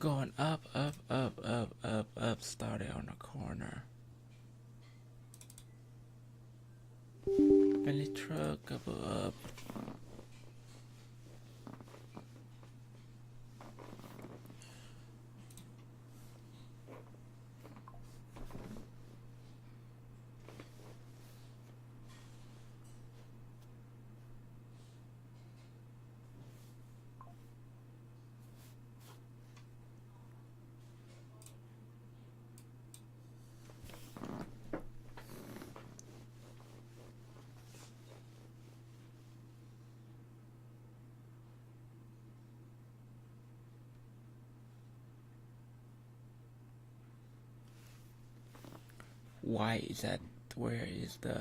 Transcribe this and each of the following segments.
Going up, up, up, up, up, up. Started on the corner. Belly truck, couple up. Why is that? Where is the...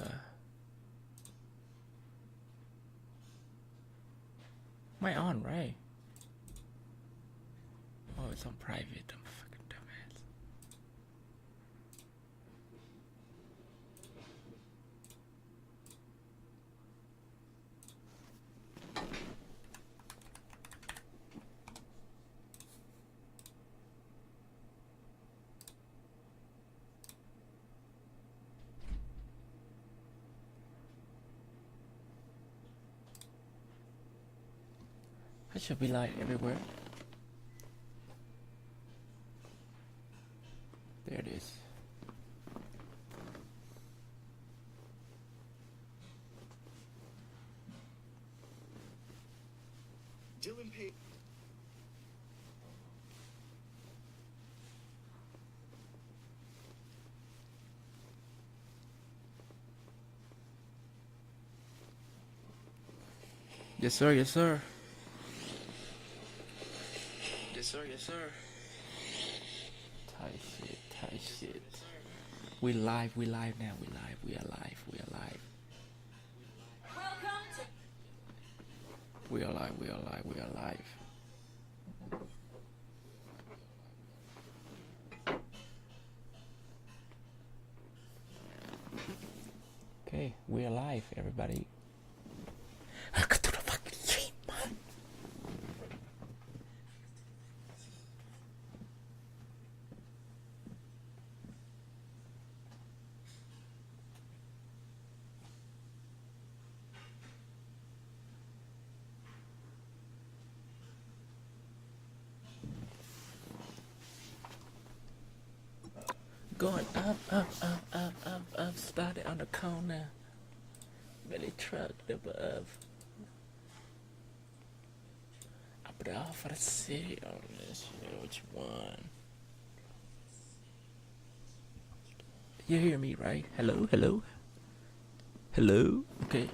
Am I on, right? Oh, it's on private. I'm a fucking dumbass. I should be live everywhere. There it is. Dylan Payton. Yes, sir. Yes, sir. Yes, sir. Yes, sir. Tight shit. Tight shit. We live. We live now. We live. We are live. We are live. We are live. We are live. We are live. Okay, we are live, everybody. Go to the fucking stream, man. Going up, up, up, up, up, up. Started on the corner. Belly truck above. Up there for the city on this shit. Which one? You hear me, right? Hello, hello, hello. Okay.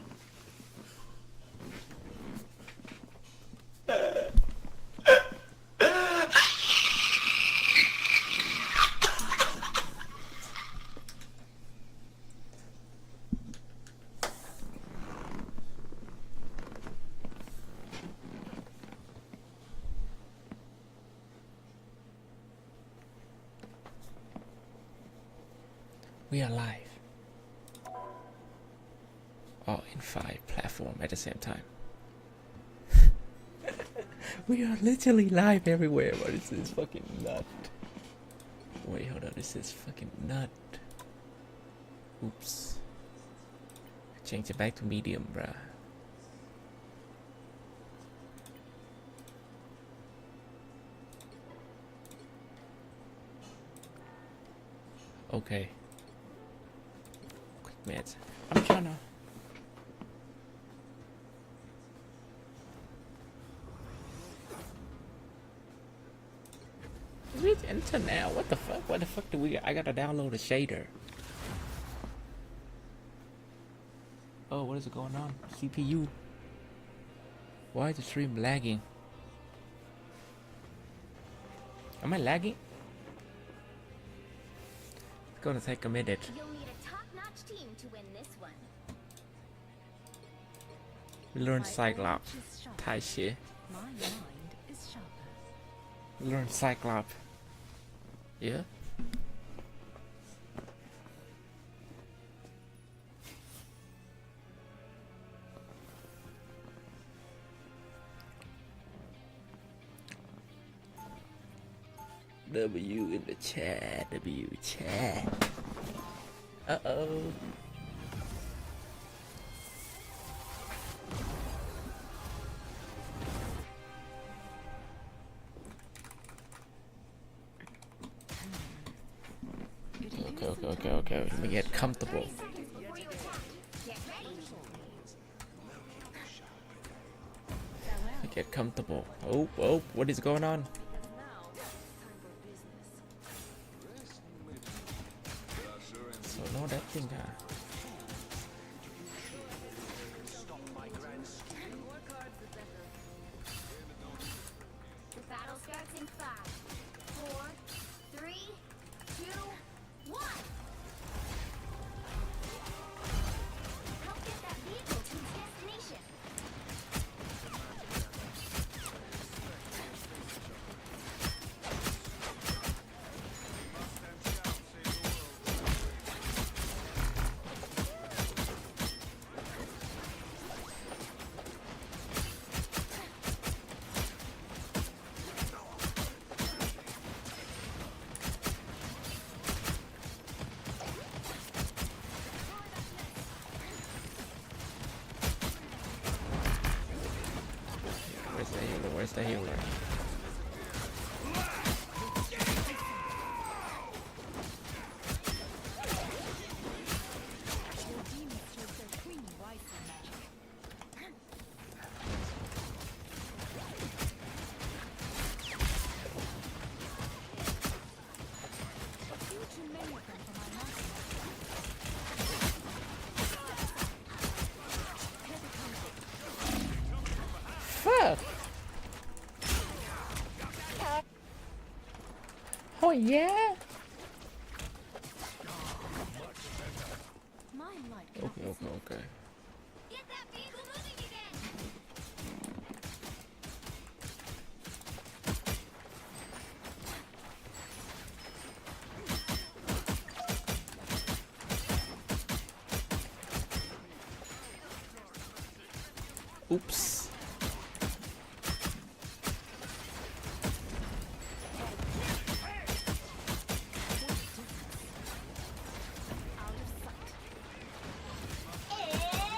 We are live. All in 5 platforms at the same time. We are literally live everywhere, but this is fucking nut. Wait, hold on, this is fucking nut. Oops. Change it back to medium, bruh. Okay. Quick minutes. I'm trying to... Reach enter now. What the fuck? What the fuck do we... I gotta download a shader. Oh, what is going on? CPU. Why is the stream lagging? Am I lagging? It's gonna take a minute. You'll need a top-notch team to win this one. We learn Cyclops. Tai shit. My mind is sharper. Learn Cyclops. Yeah? W in the chat. W chat. Uh-oh. Okay. Let me get comfortable. Seconds before you attack. Get ready. Farewell. Get comfortable. Oh, what is going on? So no that thing, huh? The battle starts in 5, 4, 3, 2, 1. Help get that vehicle to its destination. Where's the healer? Fuck! Oh yeah! My light Okay. Get that vehicle moving again. Oops.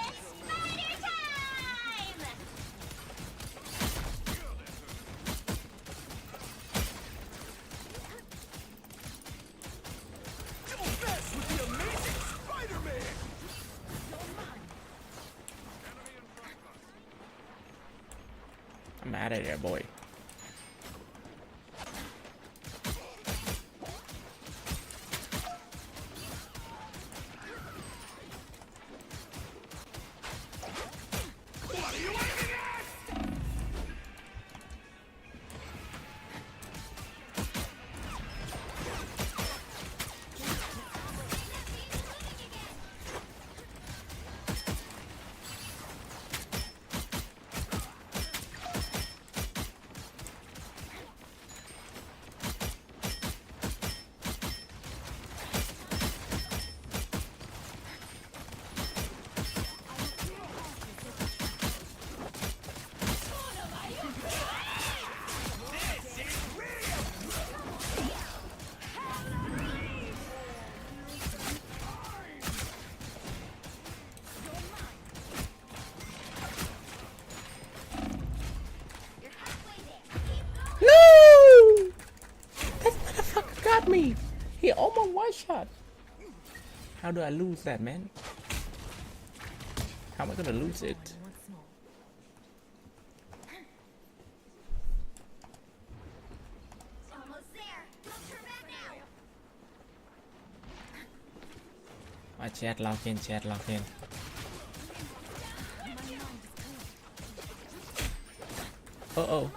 It's spider time! I'm out of there, boy. You're halfway there. Keep going. No! That motherfucker got me. He almost one shot. How do I lose that, man? How am I gonna lose it? Almost there. Don't turn back now. My chat lock in, chat lock in. Uh-oh.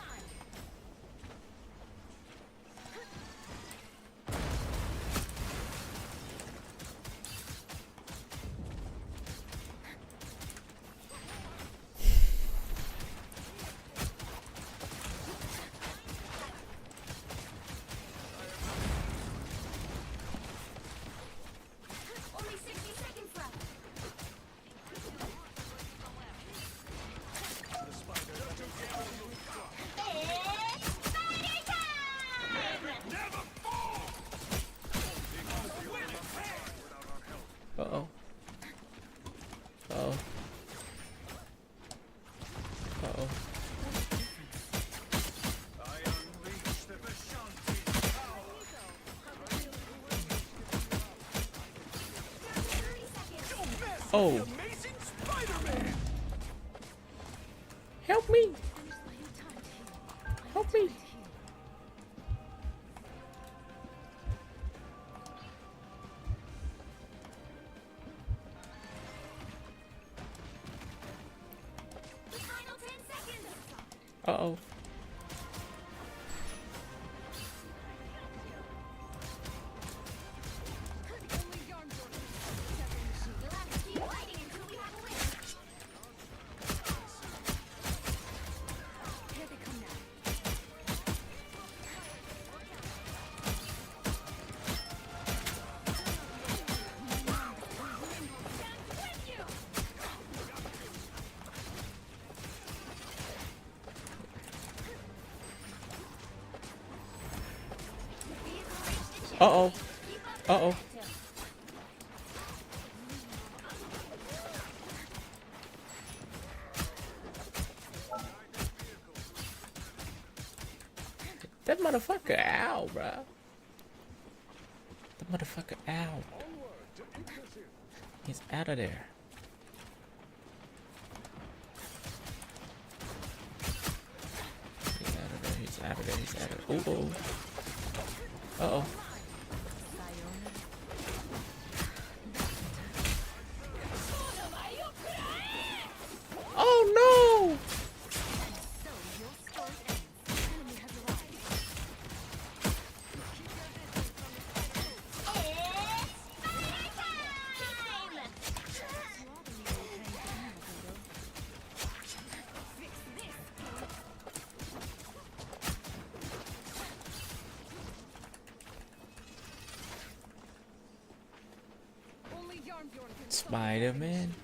Only 60 seconds left. Oh, Amazing Spider-Man! help me! Finish while you have time to heal. Help me! The final 10 seconds. Uh-oh. Only Yarnborn We'll have to keep fighting until we have a winner. Here they come now. Uh-oh. Uh-oh. That motherfucker out, bruh. That motherfucker out. He's out of there. He's out of there. He's out of there. He's out of there. Ooh, ooh. Uh-oh. Oh no! So your story ends. The enemy has arrived. It's fighter time! Fix this. Only Yarnbjorn can stop Spider-Man.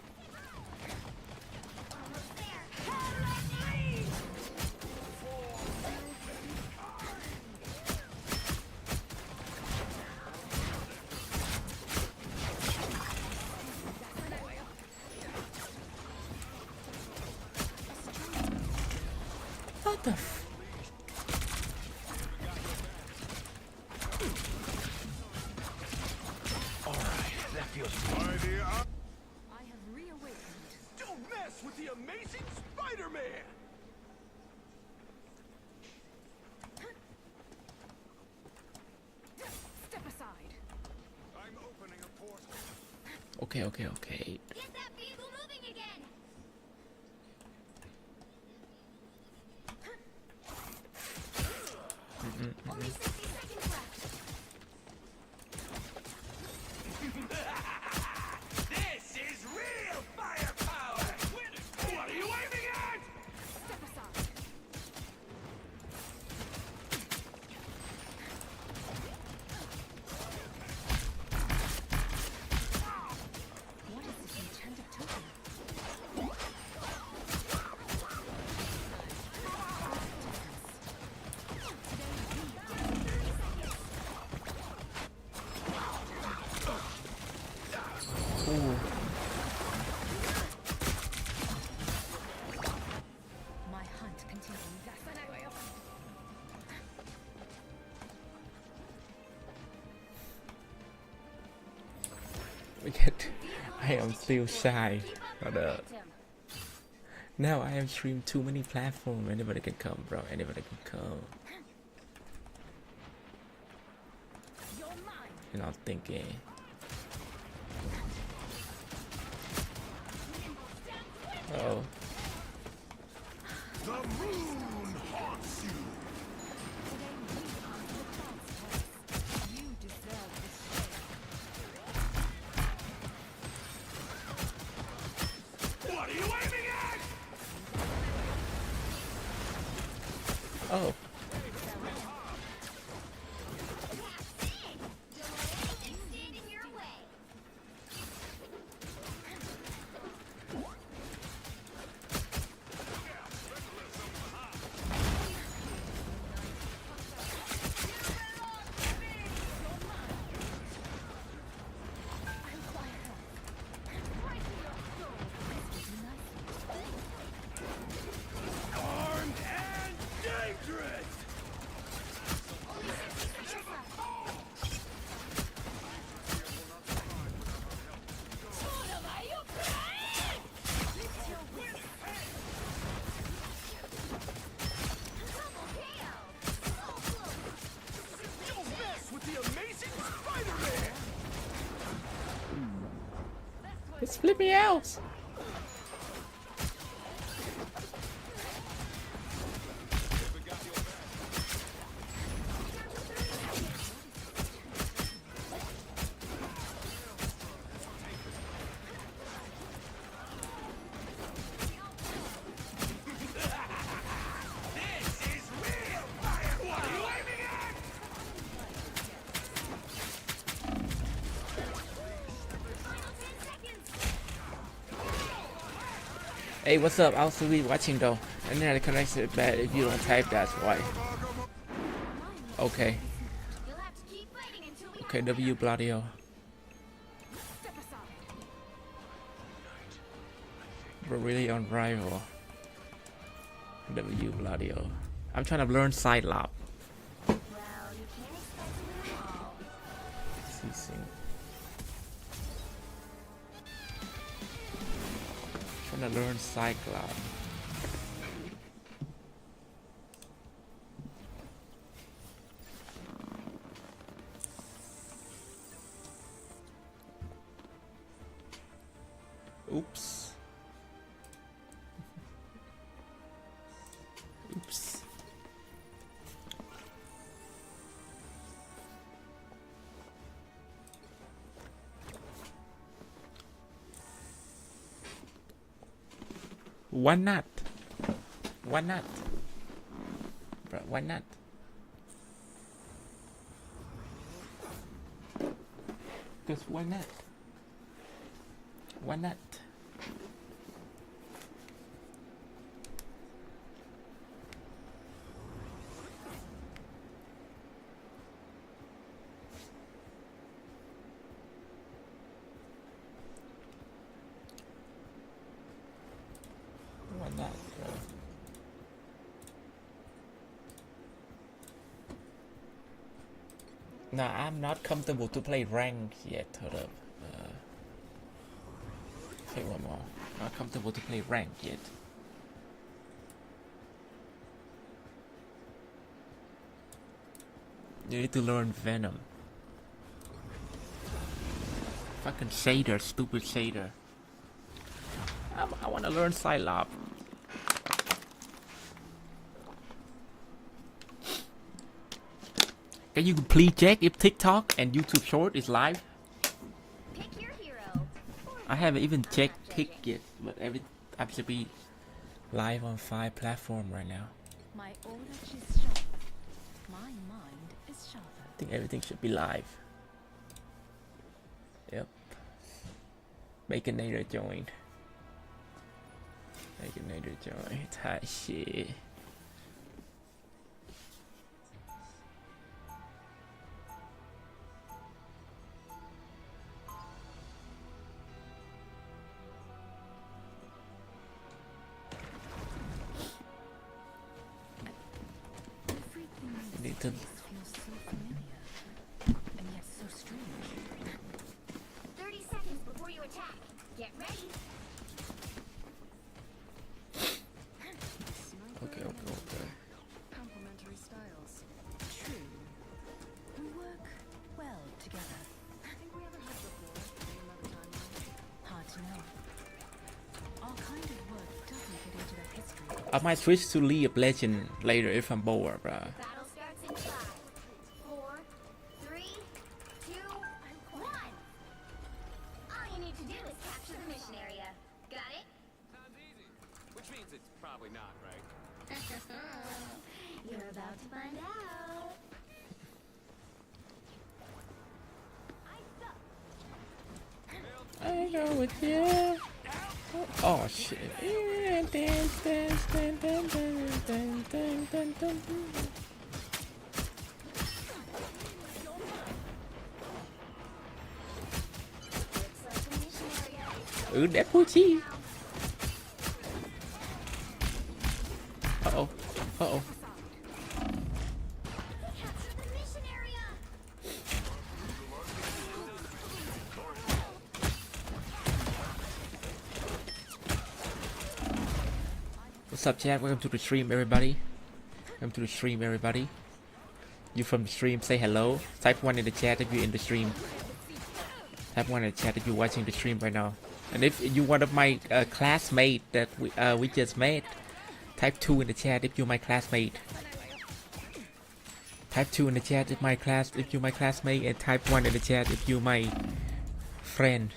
What the f- Alright, that feels right. I have reawakened. Don't mess with the Amazing Spider-Man! Step aside. I'm opening a portal. Okay, okay, okay. Get that vehicle moving again. Only 60 seconds left. This is real firepower! What are you aiming at? Step aside. What is this enchanted token? Ooh. My hunt continues. We get. I am still shy. Hold up. Now I have streamed too many platforms. Anybody can come, bro. Anybody can come. You're mine. And I'm thinking. Oh. The moon haunts you! You deserve this share. What are you aiming at? Oh. Stand in your way. Armed and dangerous! Split me out. This is real fire! What are you aiming at? Final 10 seconds. Hey, what's up? I'll still be watching though. Internet connection is bad if you don't type, that's why. Okay. You'll have to keep fighting until we Okay, have W Bladio. step aside. We're really on rival. W Bladio. I'm trying to learn side lob. Well, you can't expect to win it all. Ceasing. Trying to learn side lob. Oops. Oops. Why not? Why not? Bro, why not? Because why not? Why not? Why not, bro? No, I'm not comfortable to play rank yet. Hold up. Say one more. Not comfortable to play rank yet. You need to learn Venom. Fucking shader, stupid shader. I want to learn Psylop. Can you please check if TikTok and YouTube Short is live? Pick your hero. I haven't even checked Tik yet, but I should be live on 5 platforms right now. My knowledge is sharp. My mind is sharper. I think everything should be live. Yep. Baconator joined. Baconator joined. Tight shit. Everything in Need this to- place feels so familiar, and yet so strange. 30 seconds before you attack. Get ready. Okay. Complementary styles. True. We work well together. I think we ever had before in another timeline. Hard to know. Our kind of work doesn't get into the history. I might switch to League of Legends later if I'm bored, bruh. Battle starts in 5, 4, 3, 2, 1. All you need to do is capture the mission area. Got it? Sounds easy. Which means it's probably not, right? You're about to find out. I go with you. Oh shit. Looks like the mission area is Ooh, that Poochie. Uh-oh. Uh-oh. capture the mission area. What's up, chat? Welcome to the stream, everybody. Welcome to the stream, everybody. You from the stream, say hello. Type 1 in the chat if you're in the stream. Type 1 in the chat if you're watching the stream right now. And if you one of my classmate that we just met, type 2 in the chat if you're my classmate. Type 2 in the chat if you're my classmate, and type 1 in the chat if you're my friend.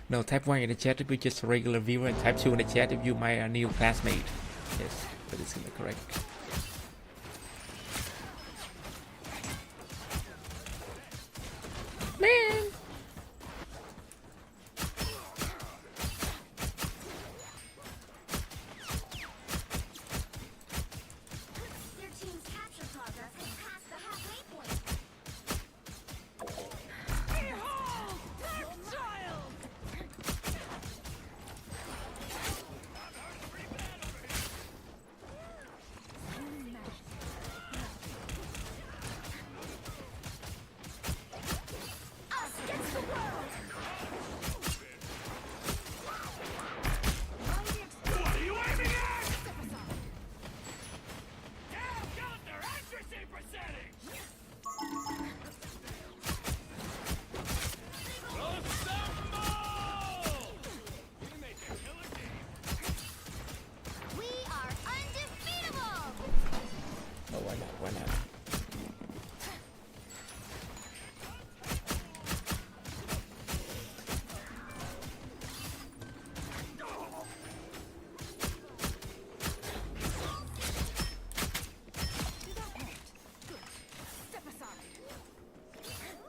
No, type 1 in the chat if you're just a regular viewer, and type 2 in the chat if you're my new classmate. Yes, that is correct. Man! Your team's capture progress has passed the halfway point. Behold, that child! Us against the world! What are you aiming at? Down counter accuracy percentage! Assemble! We make a killer team. We are undefeatable! Oh, why not? Why not?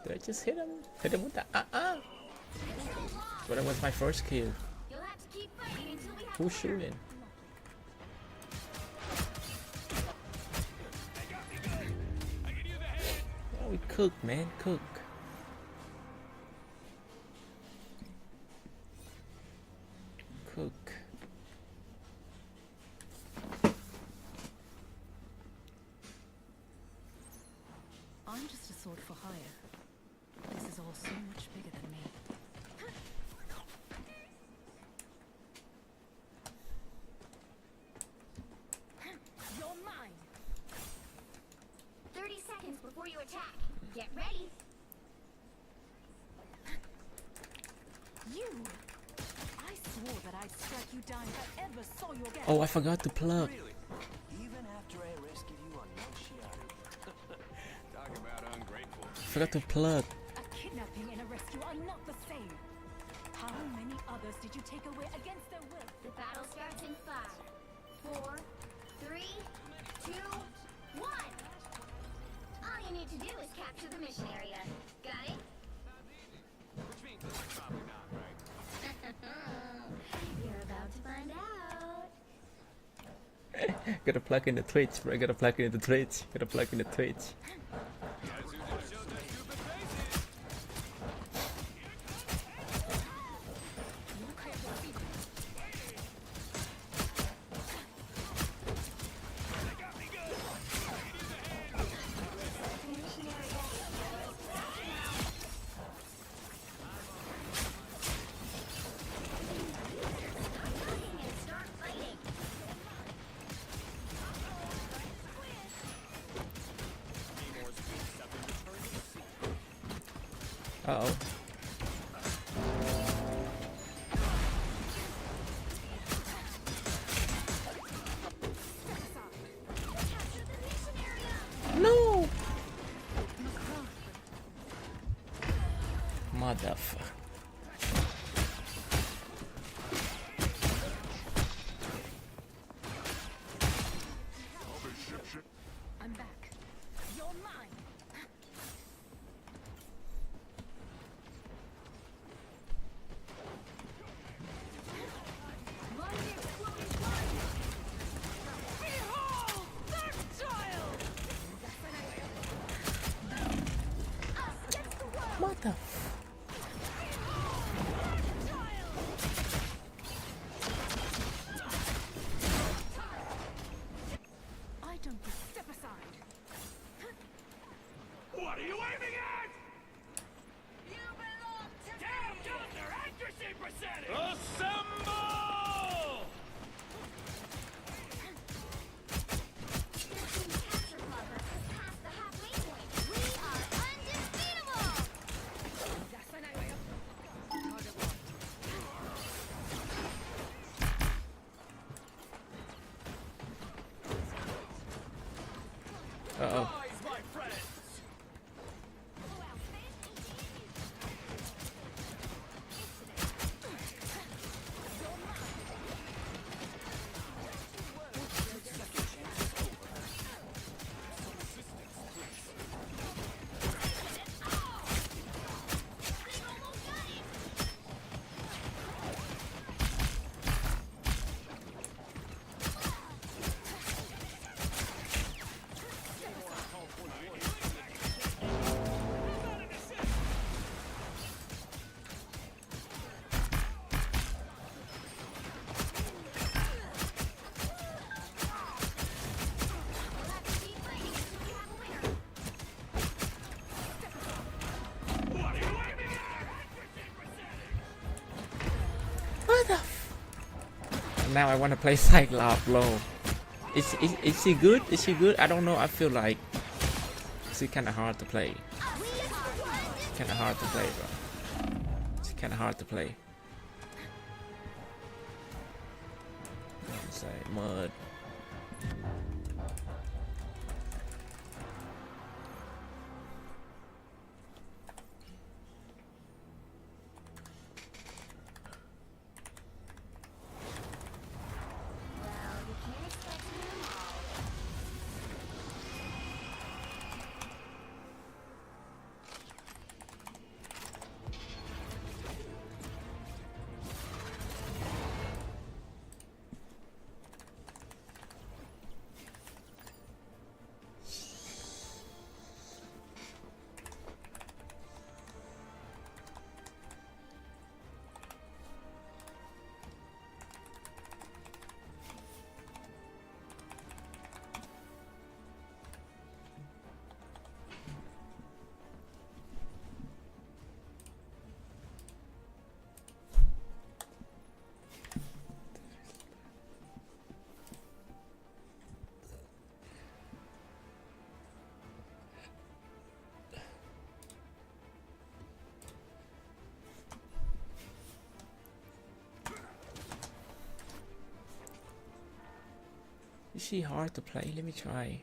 Did I just hit him? Hit him with the But that was my first kill. You'll have to keep fighting until we have Who's shooting? I can use a hand. Oh, we cook, man, cook. Cook. I'm just a sword for hire. This is all so much bigger than me. You're mine! 30 seconds before you attack. Get ready! You! I swore that I'd strike you down if I ever saw you again. Oh, I forgot to plug. Really? Even after I rescued you on Yoshiaru? Talk about ungrateful. Forgot to plug. A kidnapping and a rescue are not the same. How many others did you take away against their will? The battle starts in 5, 4, 3, 2, 1! All you need to do is capture the mission area. Got it? Which means probably not, right? You're about to find out. Gotta plug in the Twitch, bro. Gotta plug in the Twitch. Gotta plug in the Twitch. Guys who just showed their stupid faces. And start fighting. Uh-oh. Capture the mission area! No! Motherfucker. I'm back. You're mine. Run the exploding fire! Behold, that child! Us against the world! Motherfucker. I don't step aside. What are you aiming at? You belong to Down counter accuracy percentage! Assemble! Your team's capture progress has passed the halfway point. We are undefeatable! Uh-oh. Rise, my friends! What the now I want to play Cyclops low. Is she good? Is she good? I don't know. I feel like she's kind of hard to play. Kind of hard to play, bro. It's kind of hard to play. Say mud. Well, you can't expect to do them all. Is she hard to play? Let me try.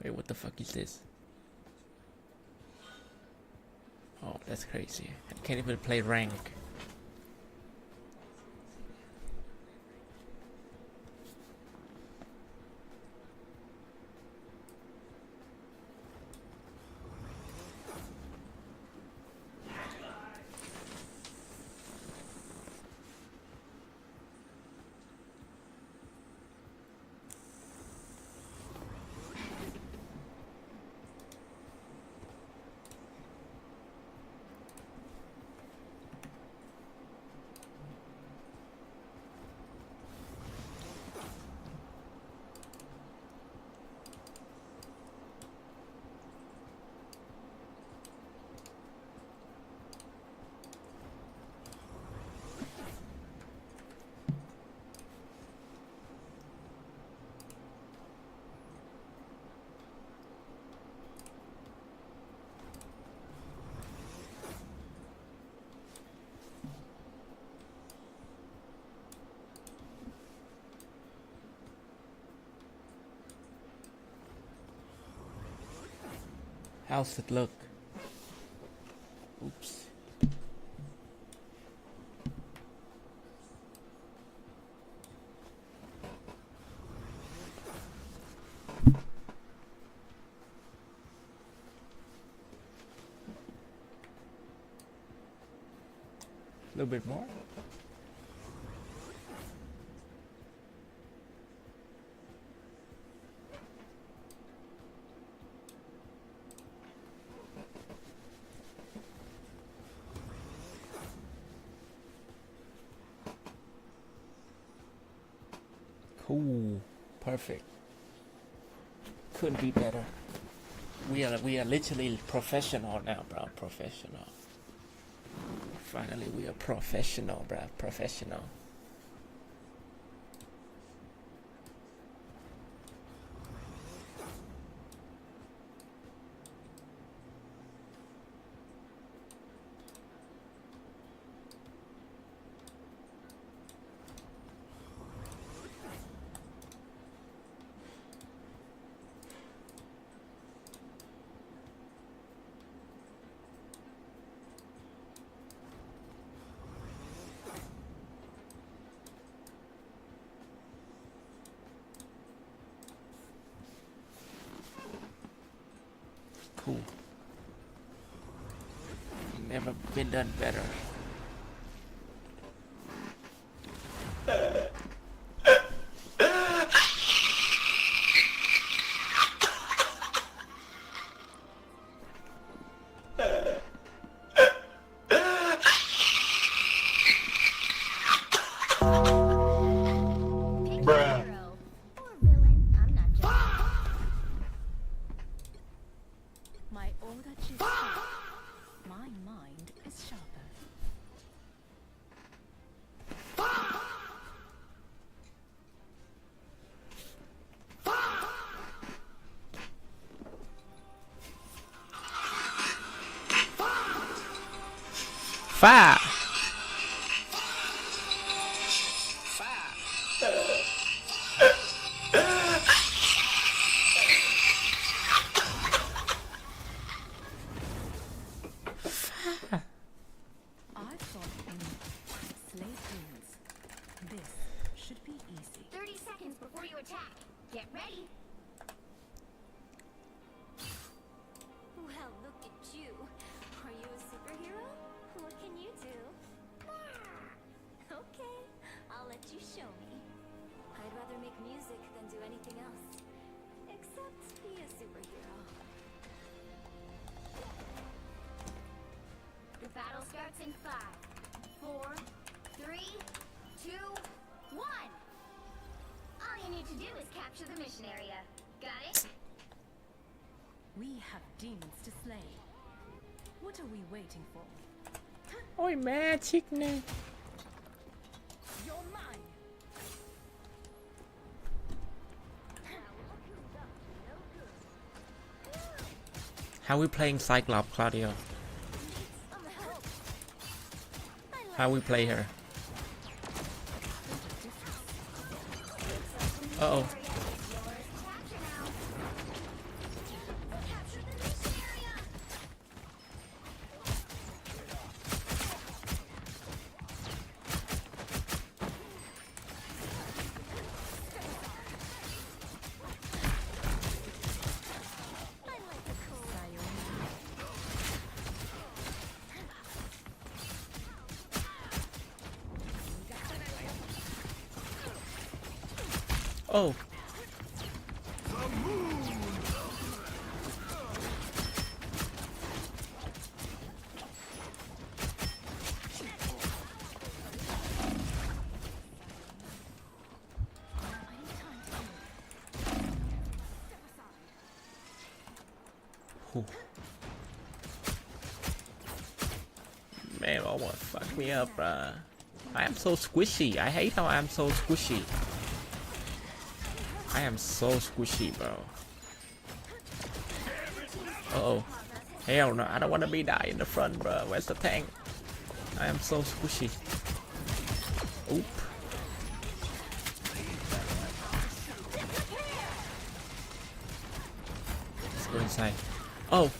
Wait, what the fuck is this? Oh, that's crazy. I can't even play rank. How's it look? Oops. A little bit more. Cool. Perfect. Couldn't be better. We are literally professional now, bro. Professional. Finally, we are professional, bro. Professional. cool. Never been done better. Pick a hero. Or villain. I'm not judging. My order is sharp. My mind is sharper. Fire! I thought in slay queens. This should be easy. 30 seconds before you attack. Get ready. Well, look at you. Are you a superhero? What can you do? Okay, I'll let you show me. I'd rather make music than do anything else. Except be a superhero. The battle starts in 5, 4, 3, 2, 1. All you need to do is capture the mission area. Got it? We have demons to slay. What are we waiting for? Ôi magic nè. You're mine. How we playing Cyclops, Claudio? Some help. How we play her? Uh-oh. Capture now. Capture the mission area. I like the cool. Oh. Whew. Man, almost fucked me up, bruh. I am so squishy. I hate how I am so squishy. I am so squishy, bro. Uh-oh. Hell no, I don't want to be die in the front, bro. Where's the tank? I am so squishy. Oop. Let's go inside. Oh.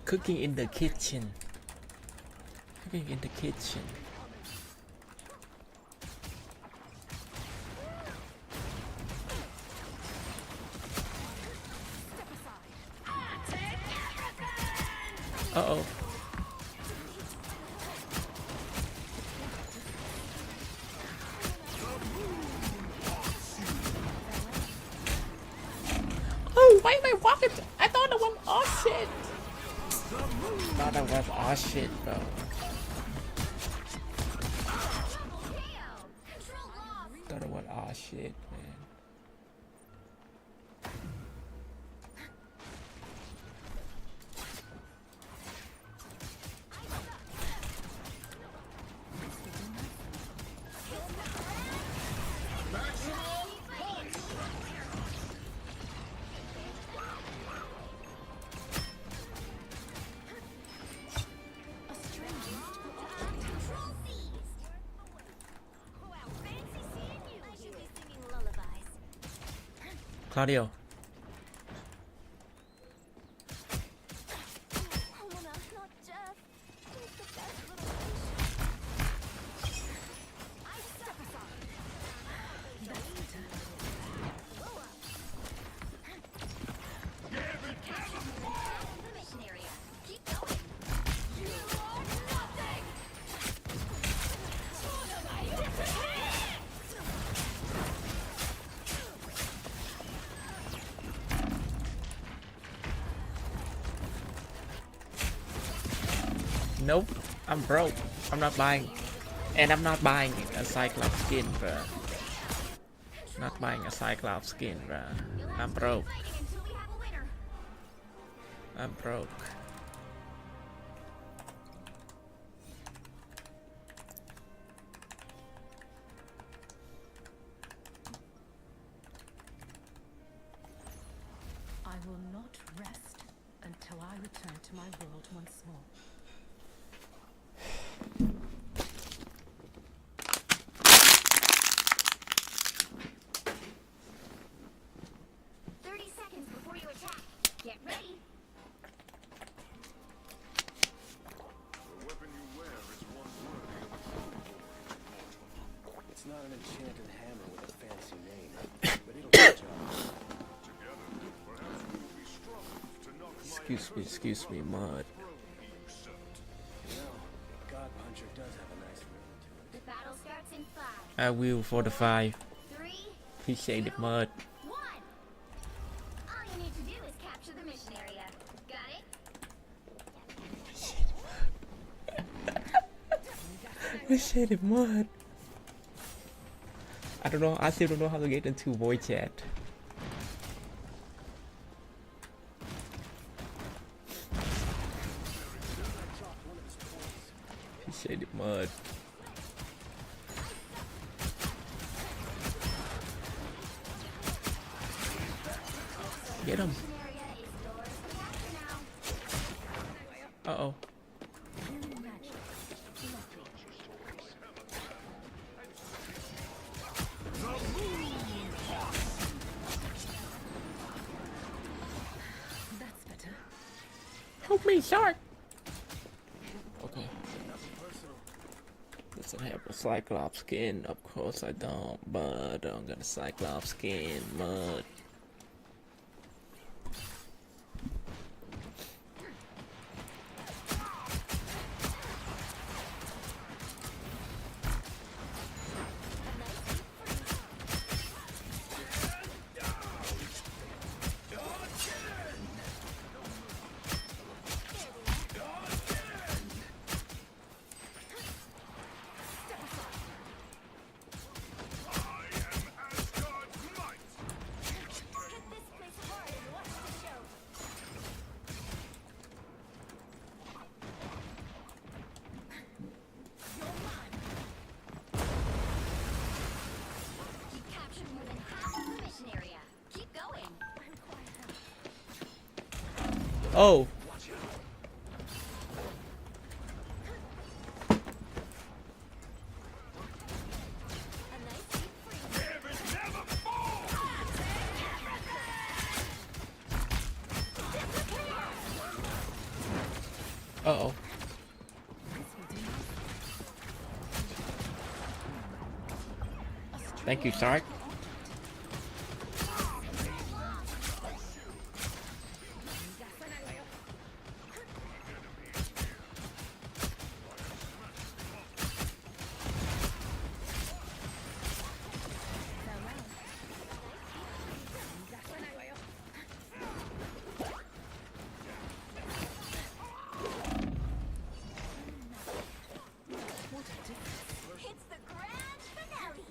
Cooking in the kitchen. Cooking in the kitchen. Uh-oh. Oh, why am I walking? I thought it was oh shit. Thought that was oh shit, bro. Thought it was oh shit, man. A strange cardio. Helena, not Jeff. He's the best little fish. I step aside. That's better. The mission area. Keep going. You are nothing. Nope, I'm broke. I'm not buying, and I'm not buying a Cyclops skin, bruh. Not buying a Cyclops skin, bruh. I'm broke. Fighting until we have a winner. I'm broke. I will not rest until I return to my world once more. 30 seconds before you attack. Get ready. The weapon you wear is one worthy of a true warrior. It's not an enchanted hammer with a fancy name, but it'll do the job. Together, perhaps we will be strong enough to knock my Excuse me, mud. throne usurped. You know, God Puncher does have a nice rhythm to it. The battle starts in 5, I will fortify. 3, Appreciate it, mud. 1. All you need to do is capture the mission area. Got it? Appreciate it, mud. I don't know. I still don't know how to get into voice chat. Appreciate it, mud. Get him. Mission area is yours to capture now. Uh oh. That's better. Help me, shark. Okay. Doesn't have a Cyclops skin. Of course I don't, but I'm gonna Cyclops skin, mud. Hit this place hard and watch the show. You captured more than half of the mission area. Keep going. Oh. A nice deep freeze. Uh oh. Thank you, Sark. It's the grand finale.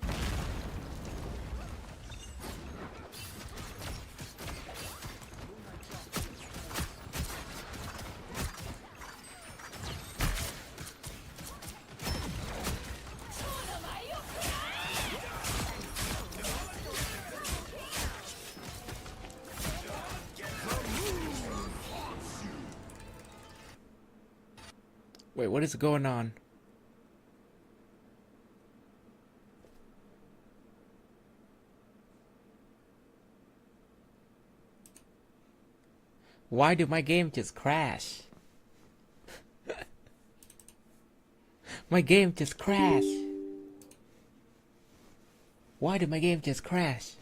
Wait, what is going on? Why did my game just crash? My game just crashed. Why did my game just crash?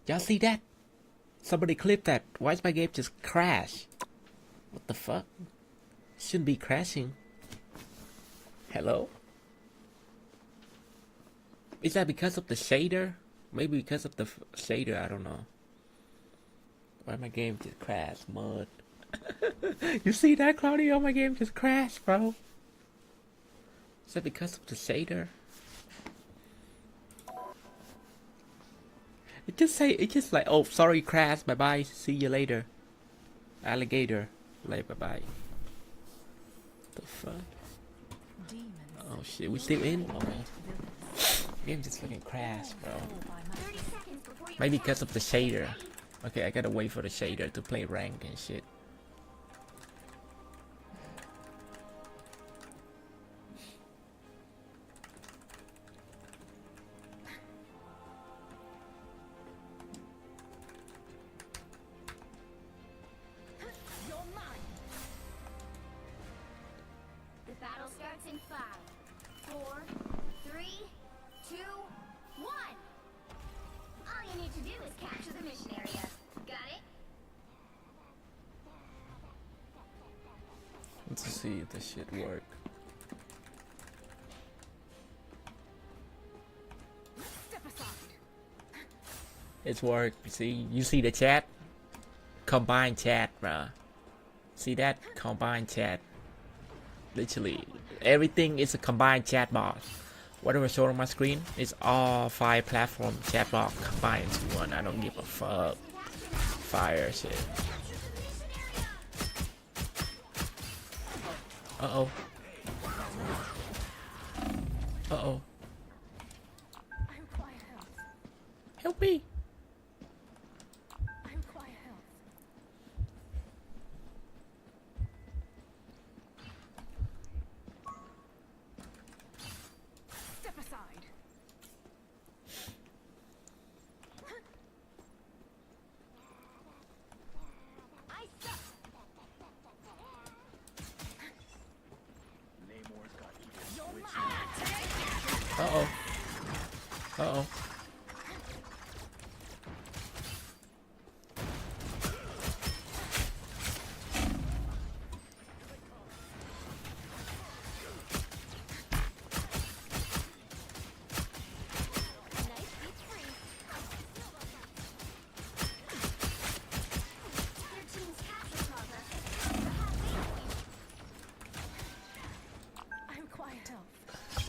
Y'all see that? Somebody clip that. Why is my game just crash? What the fuck? Shouldn't be crashing. Hello? Is that because of the shader? Maybe because of the shader, I don't know. Why my game just crashed, mud? You see that, Claudio? My game just crashed, bro. Is that because of the shader? It just like, oh, sorry, crash, bye bye, see you later. Alligator, like, bye bye. The fuck? Demons. Oh shit, we still in? Okay. Game just fucking crashed, bro. 30 seconds before you Maybe because of the shader. Okay, I gotta wait for the shader to play rank and shit. You're mine. The battle starts in 5, 4, 3, 2, 1. All you need to do is capture the mission area. Got it? Let's see if this shit work. Step aside. It's work. See, you see the chat? Combined chat, bruh. See that? Combined chat. Literally, everything is a combined chat box. Whatever shown on my screen is all 5 platform chat box combined into one. I don't give a fuck. Fire shit. Uh-oh. Uh-oh. I require help. Help me. I require help. Step aside. I suck. Namor's got evil You're switch. mine. Uh-oh. Uh-oh. Nice beats free. Your team's capture progress. I require help.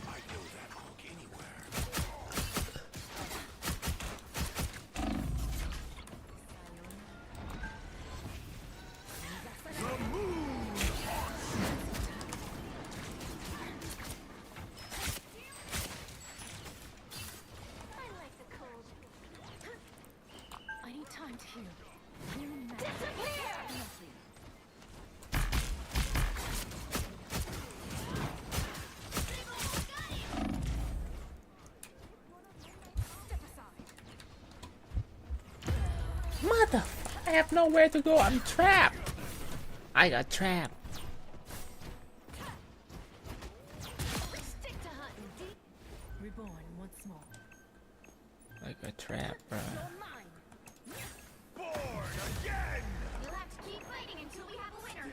I'd know that hook anywhere. I like the cold. I need time to heal. Healing magic. Nothing. Step aside. Mother, I have nowhere to go. I'm trapped. I got trapped. Stick to hunting deep. Reborn once more. I got trapped, bro. You're mine. Born again! You'll have to keep fighting until we have a winner.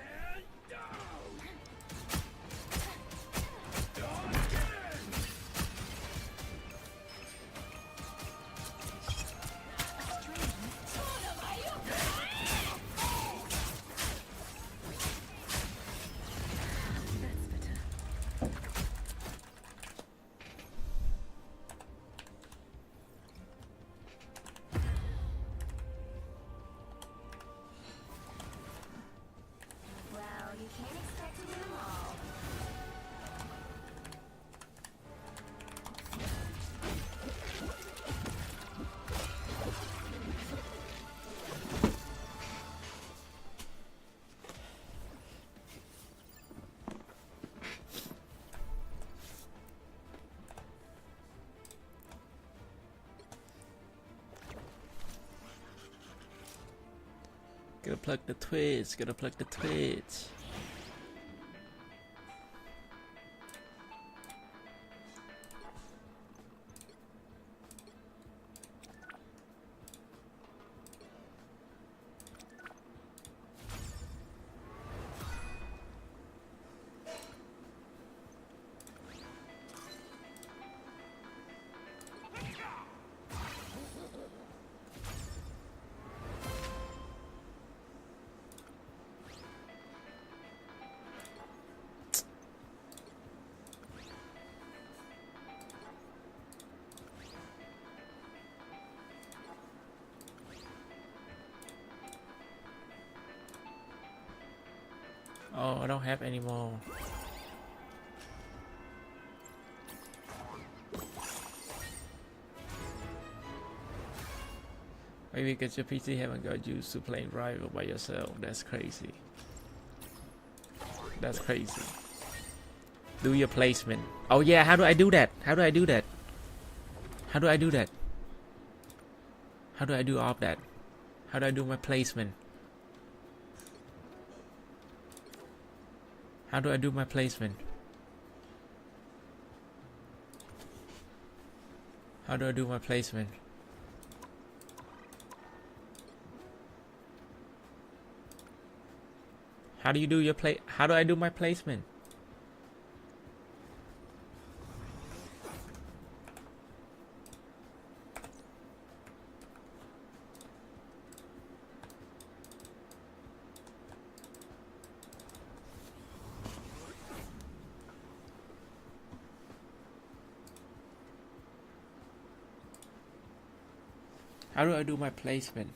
That's better. Gotta plug the Twitch. Gotta plug the Twitch. Oh, I don't have any more. Maybe because your PC haven't got used to playing rival by yourself. That's crazy. That's crazy. Do your placement. Oh yeah, how do I do that? How do I do that? How do I do that? How do I do all of that? How do I do my placement? How do I do my placement? How do I do my placement? How do you do your play? How do I do my placement? How do I do my placement?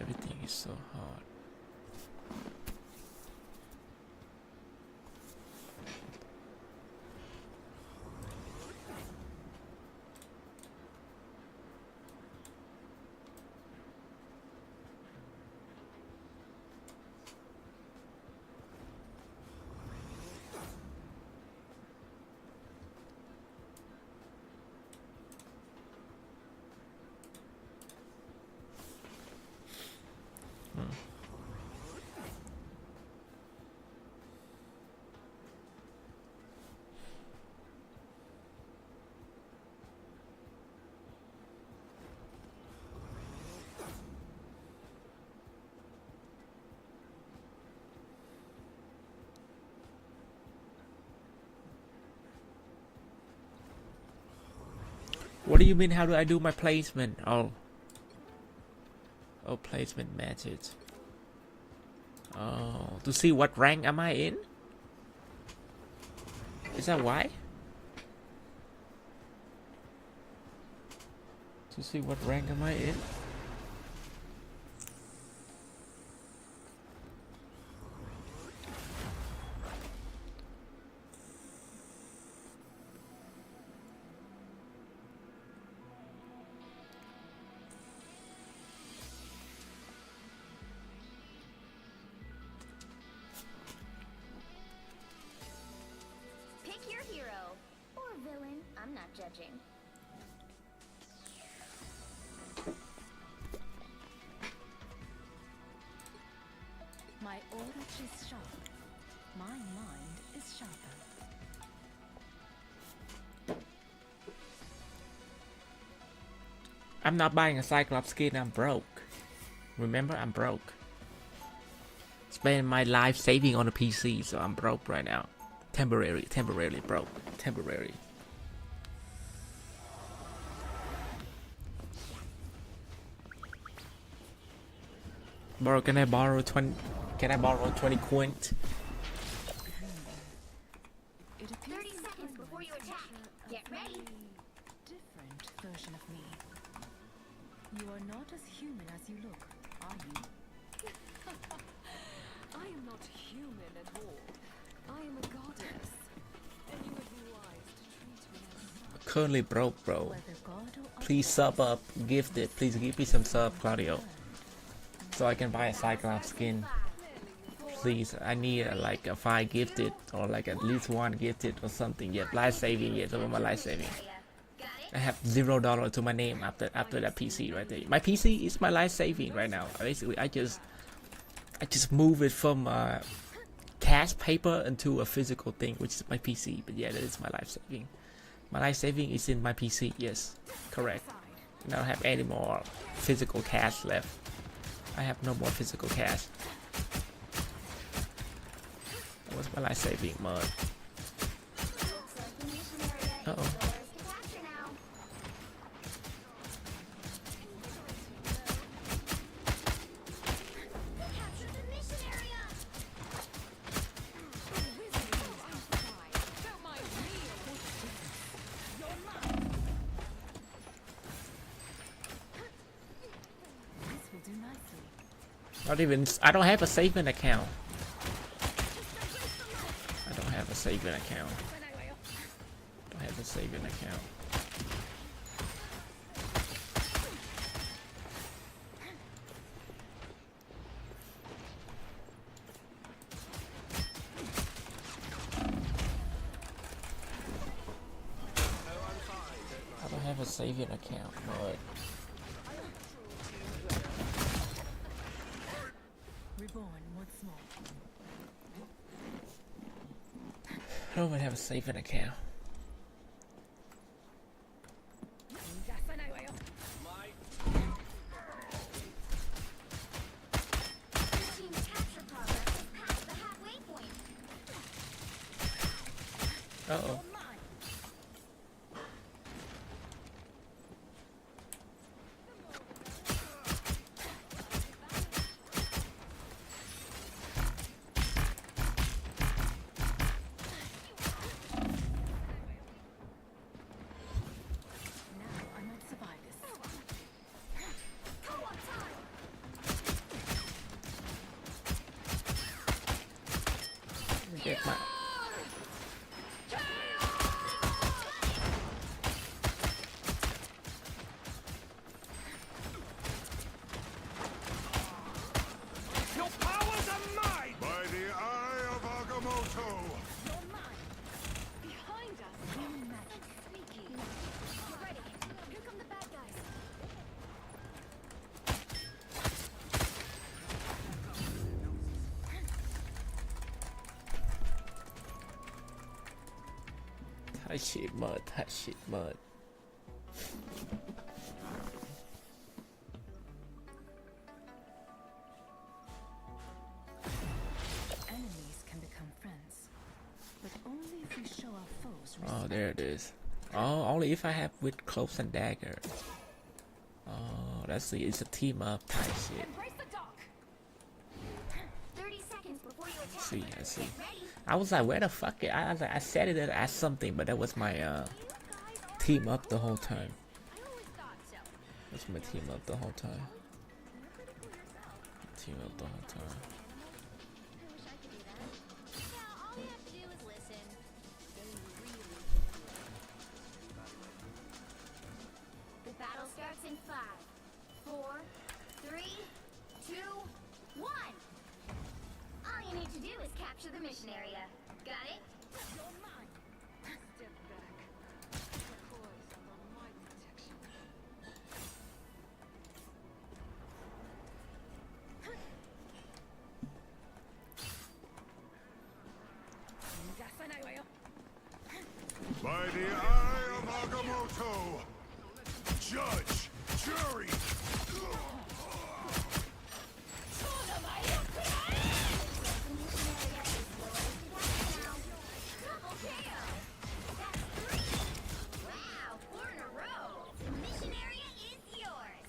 Everything is so hard. What do you mean? How do I do my placement? Oh, placement matches. Oh, to see what rank am I in? Is that why? To see what rank am I in? Pick your hero. Or villain. I'm not judging. My aura is sharp. My mind is sharper. I'm not buying a Cyclops skin. I'm broke. Remember, I'm broke. Spend my life saving on a PC, so I'm broke right now. Temporarily broke. Temporary. Bro, can I borrow 20? Can I borrow 20 quint? It appears 30 seconds before you attack. Get ready. different version of me. You are not as human as you look, are you? I am not not human at all. I am a goddess, and you would be wise to treat me as such. Currently broke, bro. Whether God or Please sub up, gifted. Please give me some sub, Claudio, so I can buy a Cyclops skin. Please, I need like a 5 gifted or like at least 1 gifted or something. Yeah, life saving. Yeah, over my life saving. I have $0 to my name after that PC right there. My PC is my life saving right now. Basically, I just move it from cash paper into a physical thing, which is my PC. But yeah, that is my life saving. My life saving is in my PC. Yes, correct. I don't have any more physical cash left. I have no more physical cash. That was my life saving mode. Uh oh. this will do nicely. Not even. I don't have a saving account. I don't have a saving account. Don't have a saving account. I don't have a saving account, but Reborn once more. I don't even have a saving account. Team's capture progress is past the halfway point. Uh oh. Now I might survive this. Co-op time. Get my. Your powers are mine! By the eye of Agamotto! Behind us, human magic. Sneaky. Get ready. Here come the bad guys. Touch it, mud. Touch it, mud. Enemies can become friends, but only if we show our foes respect. Oh, there it is. Oh, only if I have with cloaks and dagger. Oh, that's the. It's a team up type shit. Embrace the dock. 30 seconds before you attack. See, I see. Ready? I was like, where the fuck? I was like, I said it as something, but that was my team up the whole time. I always thought so. That's my team up the whole time. Team up the whole time. I wish I could do that. Yeah, all you have to do is listen. The battle starts in 5, 4, 3, 2, 1. All you need to do is capture the mission area. Got it? You're mine. Step back. Poise under my protection. By the eye of Agamotto! Judge! Jury! Double KO. That's 3. Wow, 4 in a row. The mission area is yours.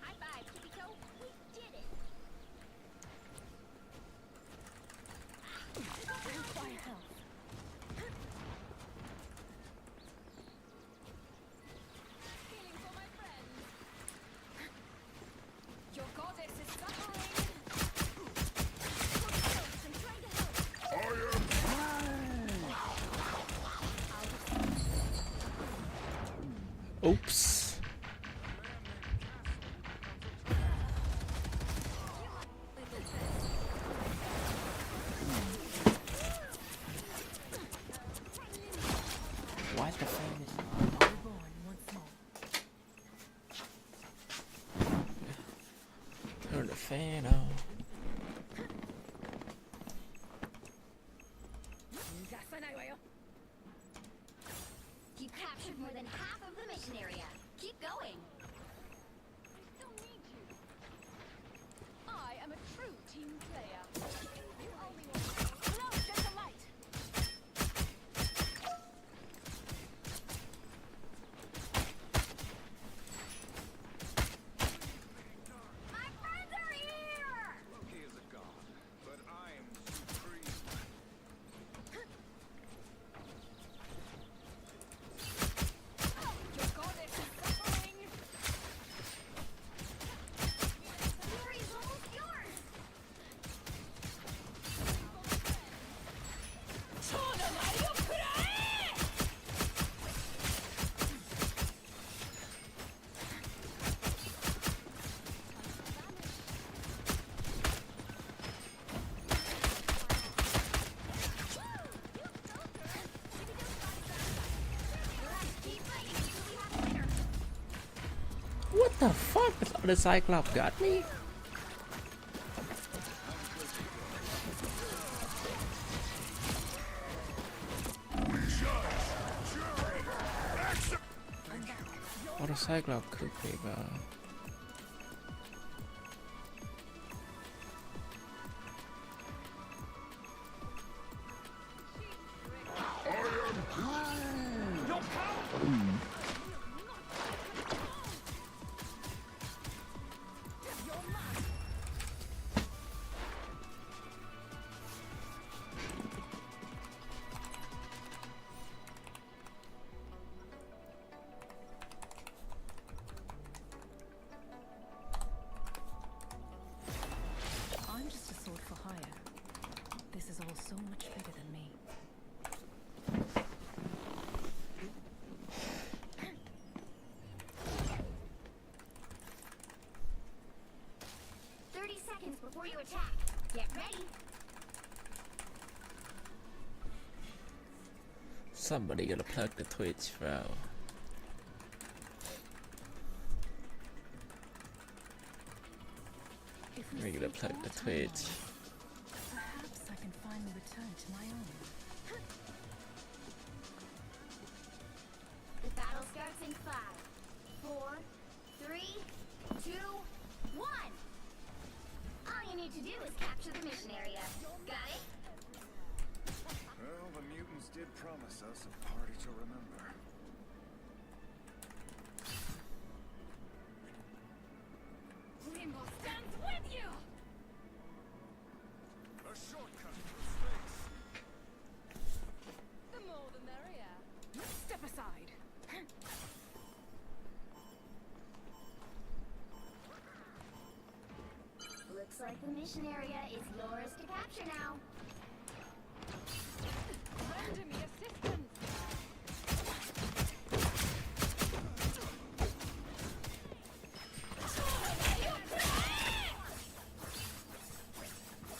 High five, Tippy Toe. We did it. By health. Oops. Why the fan is Reborn once more. turn the fan on? You've captured more than half of the mission area. Keep going. Still need you. I am a true team player. You only want close as the light. My friends are here! Loki is a god, but I am supreme. Your goddess is suffering. Glory is almost yours! Keep fighting until we have a winner. What the fuck? The Cyclops got me? What a Cyclops cooked me, bro. I'm just a sword for hire. This is all so much bigger than me. Seconds before you attack. Get ready. Somebody gotta plug the Twitch, bro. If we We gotta seek plug all the timelines, Twitch. perhaps I can finally return to my own. The battle starts in 5, 4, 3, 2, 1. All you need to do is capture the mission area. Got it? Well, the mutants did promise us a party to remember. Limbo stands with you! A shortcut through space. The more the merrier. Step aside. Looks like the mission area is yours to capture now. Render me assistance!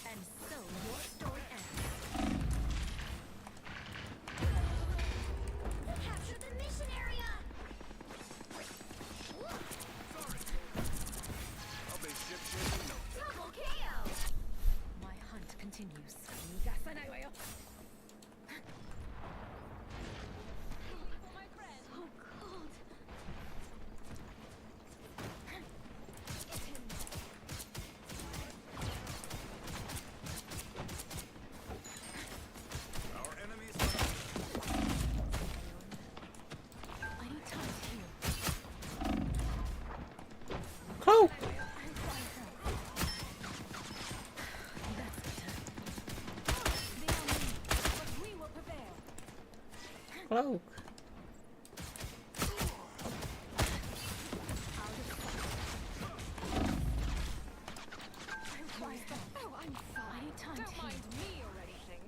And so your story ends. Capture the mission area! I'll be ship-shape in no time. Double KO! My hunt continues. So cold. Our enemies I need time to heal. Cloak! And find help. That's better. They are many, but we will prevail. Cloak! Oh, I'm fine. I need time to mind me or anything.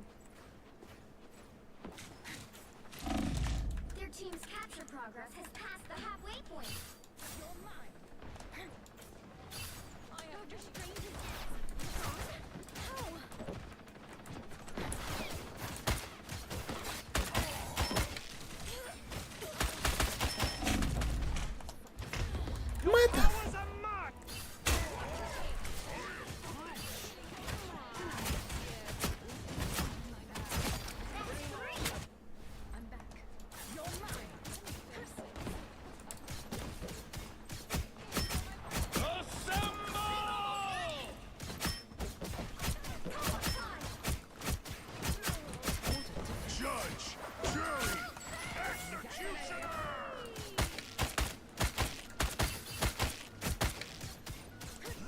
Their team's capture progress has passed the halfway Dr. Strange is How? Mother. Was a mark! I'm back. You're mine. Judge, jury, executioner!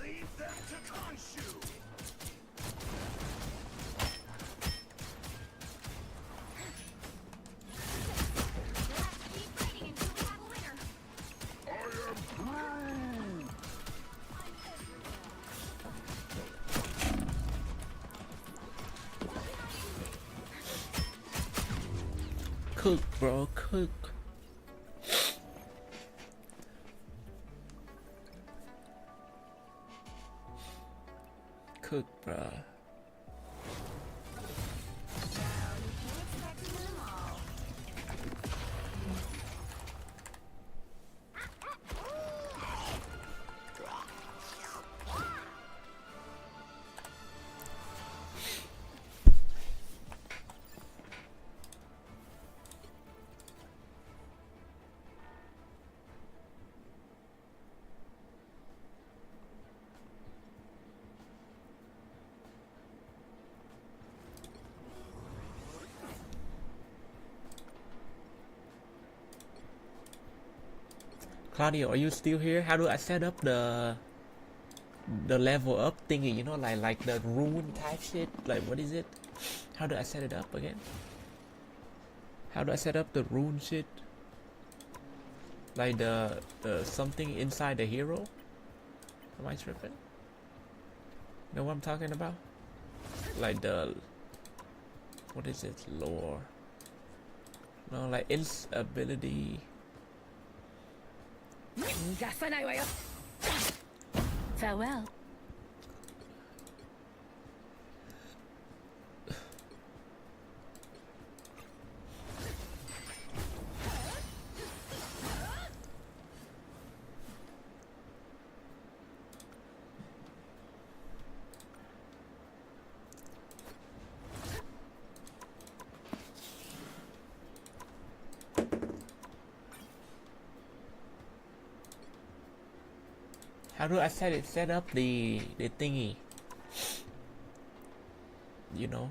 Leave them to Khonshu! Keep fighting until we have a winner. I am Groot! Cook, bro, cook. Cook, bro. Expect them all. Claudio, are you still here? How do I set up the level up thingy? You know, like the rune type shit. Like what is it? How do I set it up again? How do I set up the rune shit? Like the something inside the hero? Am I tripping? Know what I'm talking about? Like the what is it? Lore? No, like its ability. 逃がさないわよ Farewell. How do I set up the thingy? You know?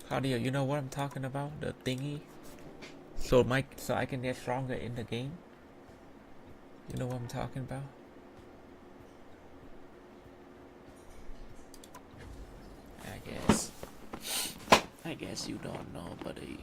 Claudio, you know what I'm talking about? The thingy. So I can get stronger in the game. You know what I'm talking about? I guess you don't know, buddy.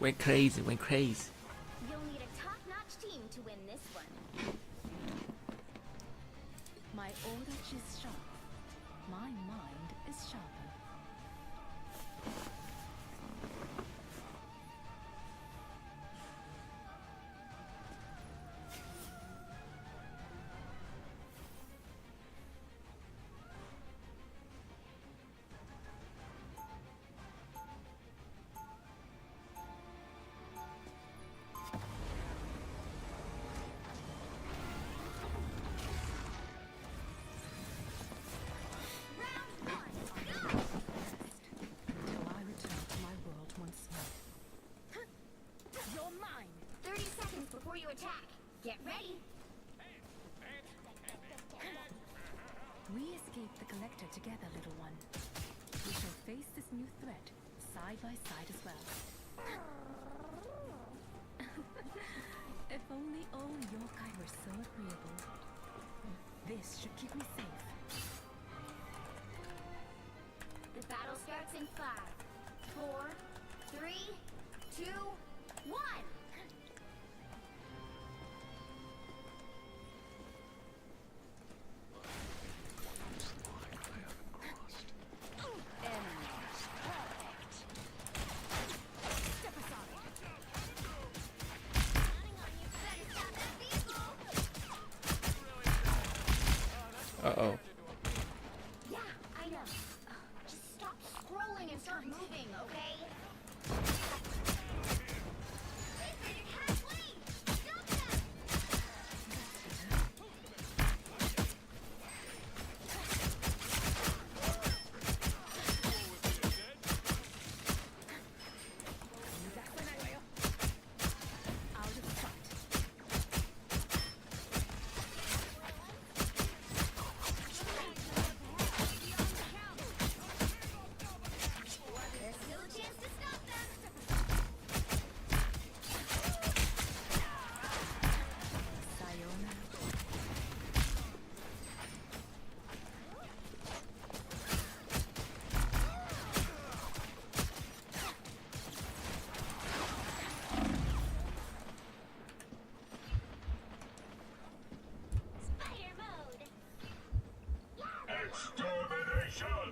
Went crazy. You'll need a top-notch team to win this one. My aura is sharp. My mind is sharper. Round one, go! Get ready. We escaped the Collector together, little one. We shall face this new threat side by side as well. If only all yokai were so agreeable. This should keep me safe. The battle starts in 5, 4, 3, 2, 1. Uh-oh. Yeah, I know. Just stop scrolling and start moving, okay? Stop them! Out of sight. There's still a chance to stop them. Sayonara. Spider mode. Extermination!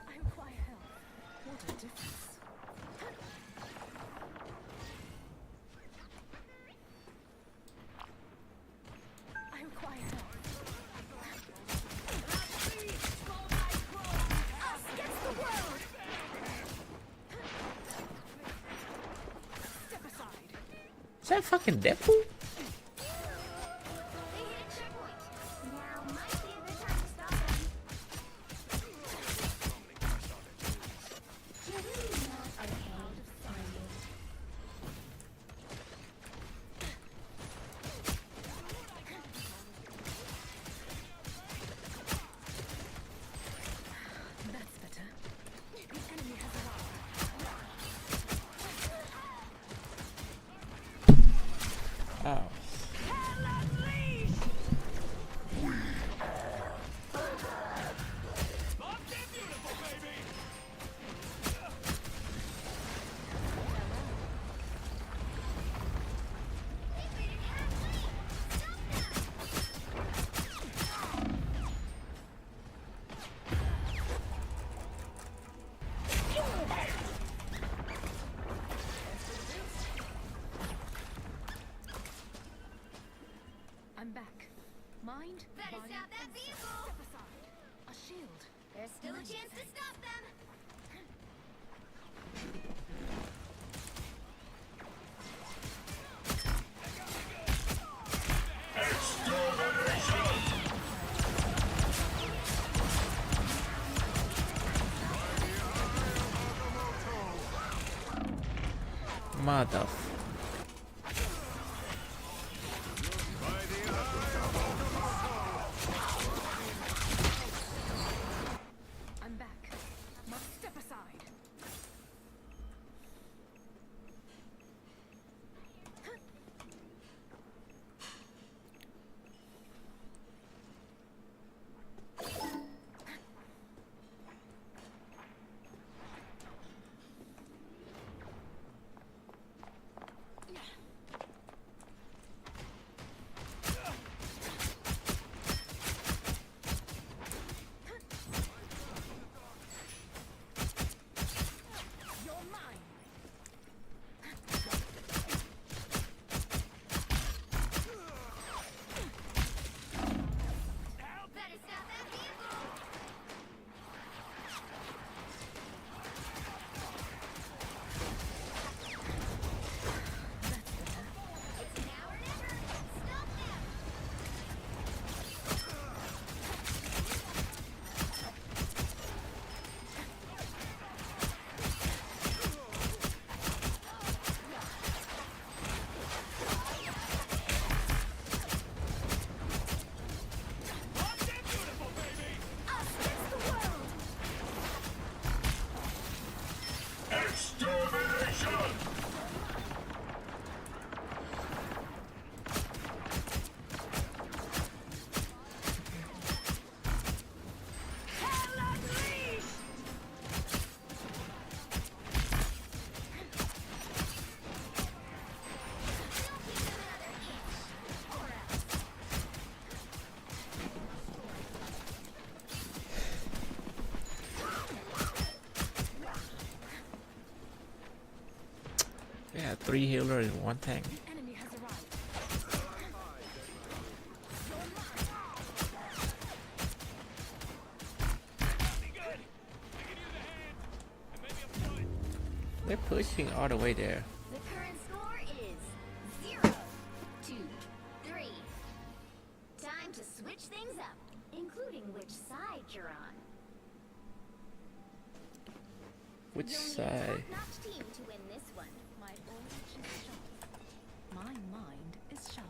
I require help. What a difference. I require help. Us against the world. Step aside. Is that fucking Deadpool? They hit a checkpoint. Now might be a good time to stop them. You're really not okay, are you? That's better. The enemy has arrived. Oh. I'm back. Mind? Better body, stop that and soul. vehicle. Step aside. A shield. There's still a chance to stop them. Mother. I'm back. Must step aside. Yeah, 3 healers and 1 tank. The enemy has arrived. They're pushing all the way there. The current score is 0-2-3. Time to switch things up, including which side you're on. Which You'll need a side? top-notch team to win this one. My orange is sharp. My mind is sharper.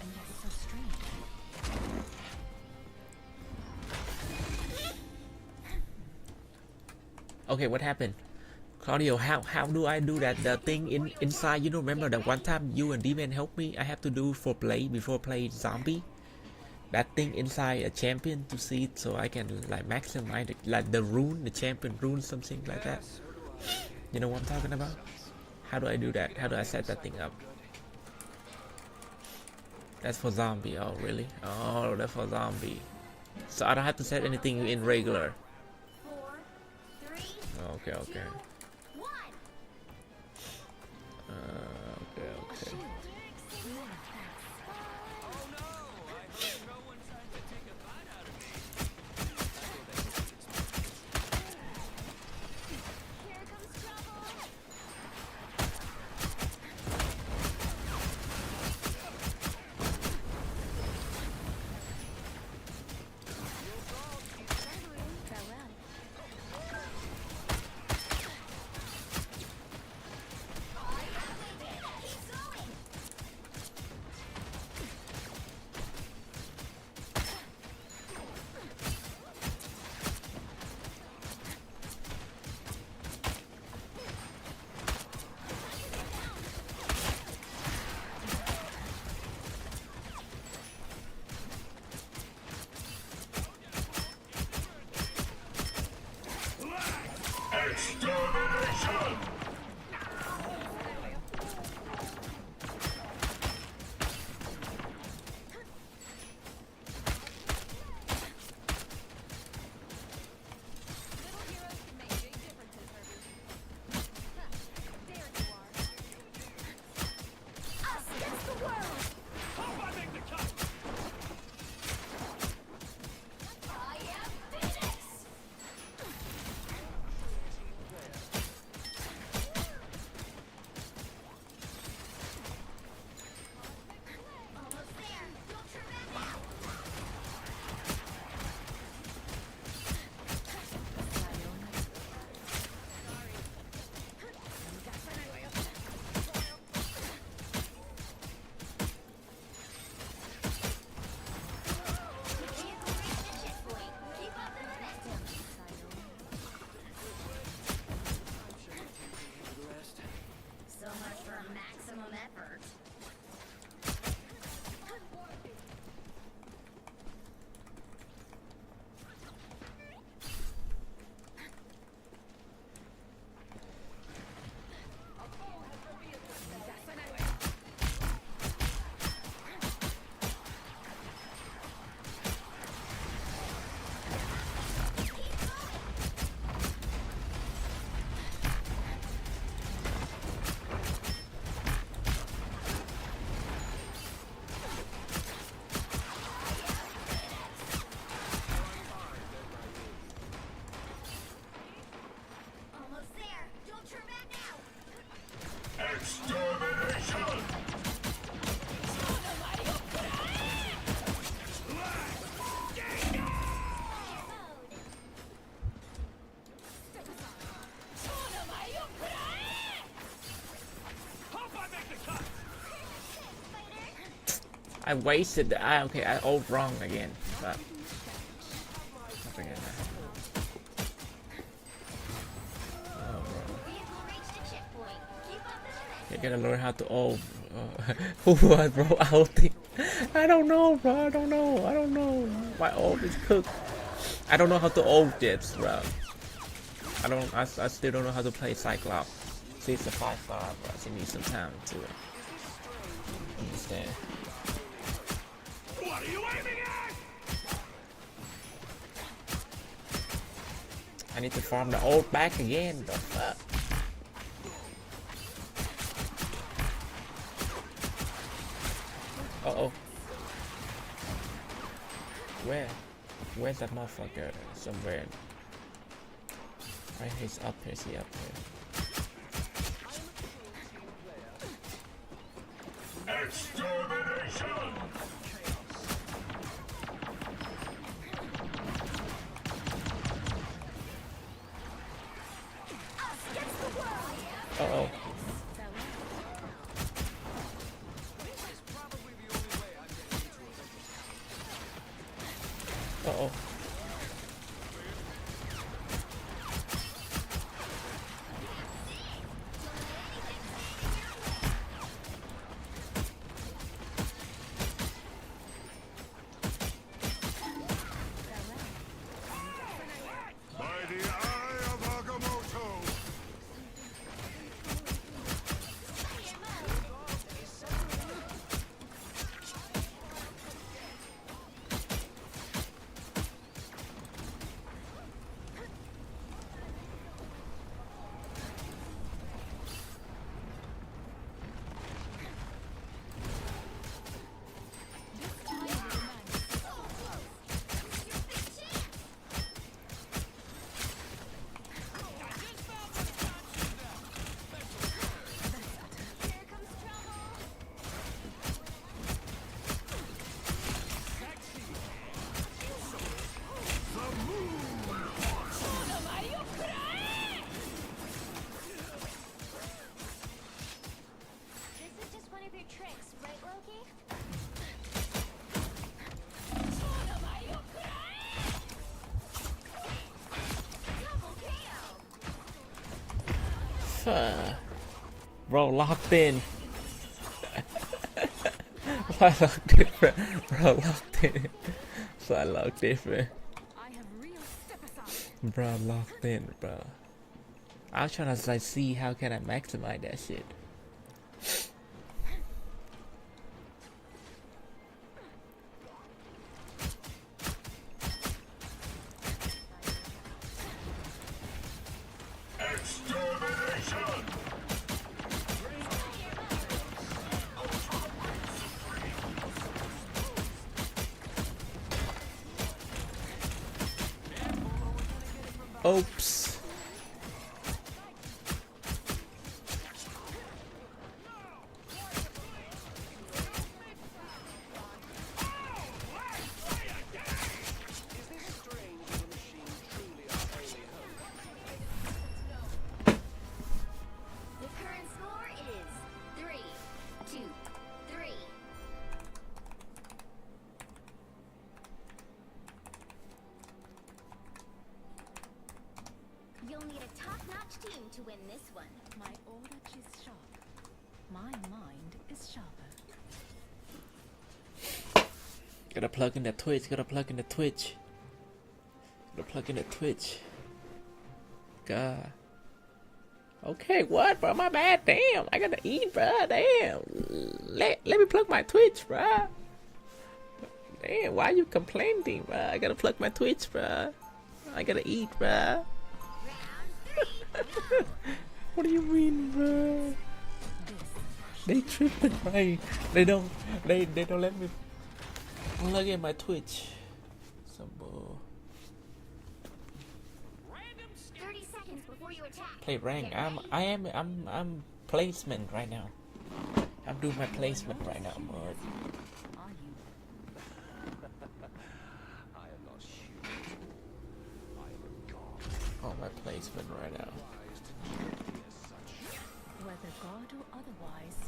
And yet so strange. Okay, what happened? Claudio, how do I do that? The thing inside, you know, remember that one time you and D-Man helped me? I have to do for play before play zombie. That thing inside a champion to see it so I can like maximize it, like the rune, the champion rune, something like that. You know what I'm talking about? How do I do that? How do I set that thing up? That's for zombie. Oh, really? Oh, that's for zombie. So I don't have to set anything in regular. 4, 3, Okay, okay. 2, 1. Okay, okay. Oh no! I hope no one tries to take a bite out of me. Here comes trouble. Farewell. Keep going. Little heroes can make big differences, Herbie. There you are. Us against the world. Hope I make the cut. I am Phoenix. Almost there. Don't turn back now. Vehicle reached the checkpoint. Keep up the momentum. The rest. So much for maximum effort. Almost there. Don't turn back now. Hope I make the cut. I wasted the okay, I all wrong again. But I forget that. Oh, bro. Vehicle reached the checkpoint. Keep up the momentum. Okay, gotta learn how to who was bro outing? I don't know, bro. I don't know. My ult is cooked. I don't know how to ult yet, bro. I still don't know how to play Cyclops. See, it's a 5-star, bro. So you need some time to understand. What are you aiming at? I need to farm the ult back again. The fuck. Uh-oh. Where's that motherfucker? Somewhere. Right, he's up here, see up here. Extermination! Uh-oh. Uh-oh. By the eye of Agamotto! Here comes trouble. This is just one of your tricks, right, Loki? Double KO. Bro, locked in. Why locked different? Bro, locked in. Why locked different? I have real step aside. Bro, locked in, bro. I was trying to like see how can I maximize that shit. Extermination! Oops. Is this strange if a machine truly our only hope? The current score is 3-2-3. You'll need a top-notch team to win this one. My aura is sharp. My mind is sharper. Gotta plug in the Twitch. Gotta plug in the Twitch. Gotta plug in the Twitch. God. Okay, what, bro? My bad. Damn, I gotta eat, bro. Damn. Let me plug my Twitch, bro. Damn, why you complaining, bro? I gotta plug my Twitch, bro. I gotta eat, bro. Round 3. What do you mean, bro? They tripping, right? They don't let me plug in my Twitch. Some bull. 30 seconds before you attack. Play rank. Get ready. I'm placement right now. I'm doing my placement right now, bud. Are you? I am not human at all. I am a god. On my placement right now. Rise to duty as such. Whether God or otherwise,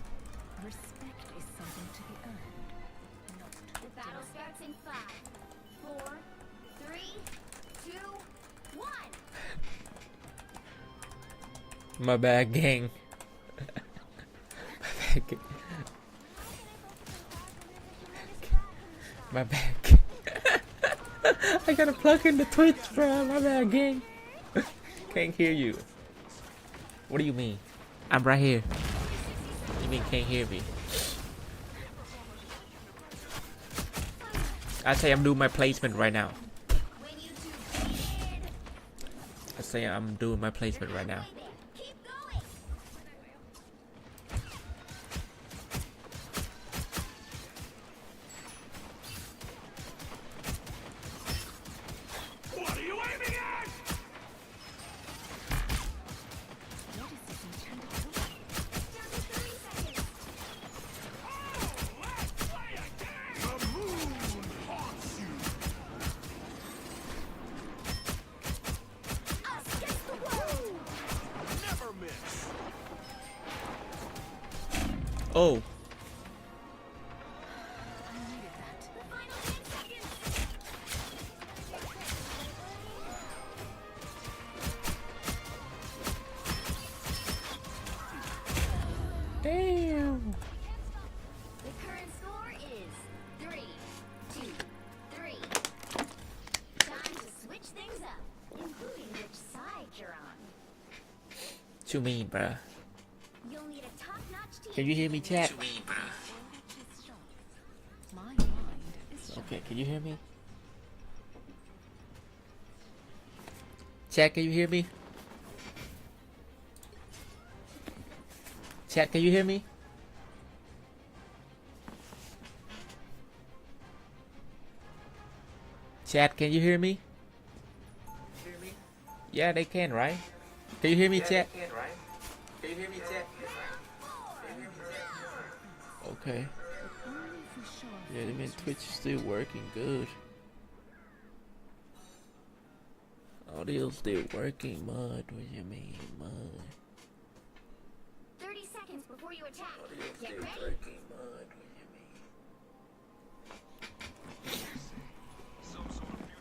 respect is something to be earned, not The battle starts in 5, 4, 3, 2, 1. My bad, gang. bad. My bad. I gotta plug in the Twitch, bro. My bad, gang. Can't hear you. What do you mean? I'm right here. You mean can't hear me? I say I'm doing my placement right now. When you two dated. I say I'm doing my placement right now. Halfway there. Keep going. What are you aiming at? What is this enchanted tool? Down to 30 seconds. Oh, let's play a game! The moon haunts you! Us against the world. Never miss. Oh, I needed that. The final 10 seconds. damn. The current score is 3-2-3. Time to switch things up, including which side you're on. What you mean, bruh? You'll need a top-notch team. Can you hear me, chat? Is sharp. My mind is sharp. Okay, can you hear me? Chat, can you hear me? Chat, can you hear me? Chat, can you hear me? Yeah, they can, right? Can you hear me, chat? Okay. Only for sure. Yeah, I mean Twitch is still working good. Audio still working, mud. What do you mean, mud? 30 seconds before you attack. Get ready. Working, mud. What do you mean?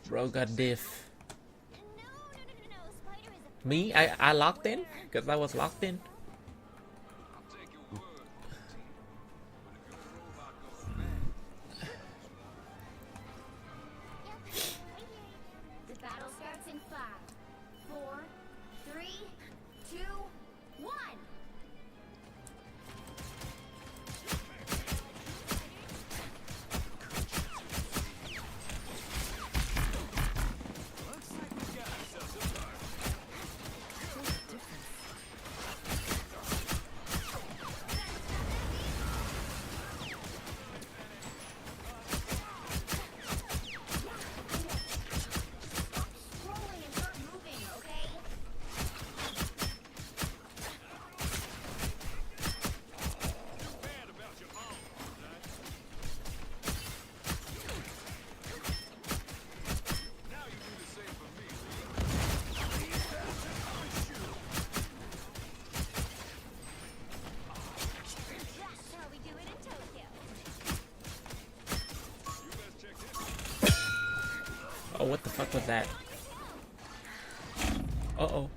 Bro got diff. No. Spider is a Me? I locked in? Cause I was locked in. I'll take your word, but if your robot goes mad, The battle starts in 5, 4, 3, 2, 1. Looks like we got ourselves a target. What a difference. Stop scrolling and start moving, okay? bad about your own, right? Now you do the same for me, That's how we do it in Tokyo. You best check this. Oh, what the fuck was that? Uh-oh.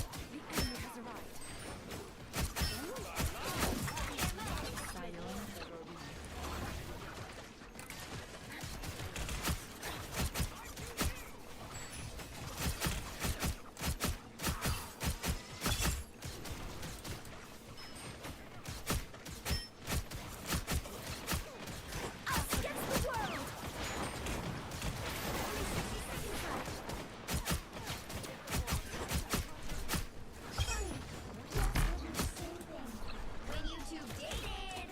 The enemy has arrived. Sayonara. Us against the world. When you two dated.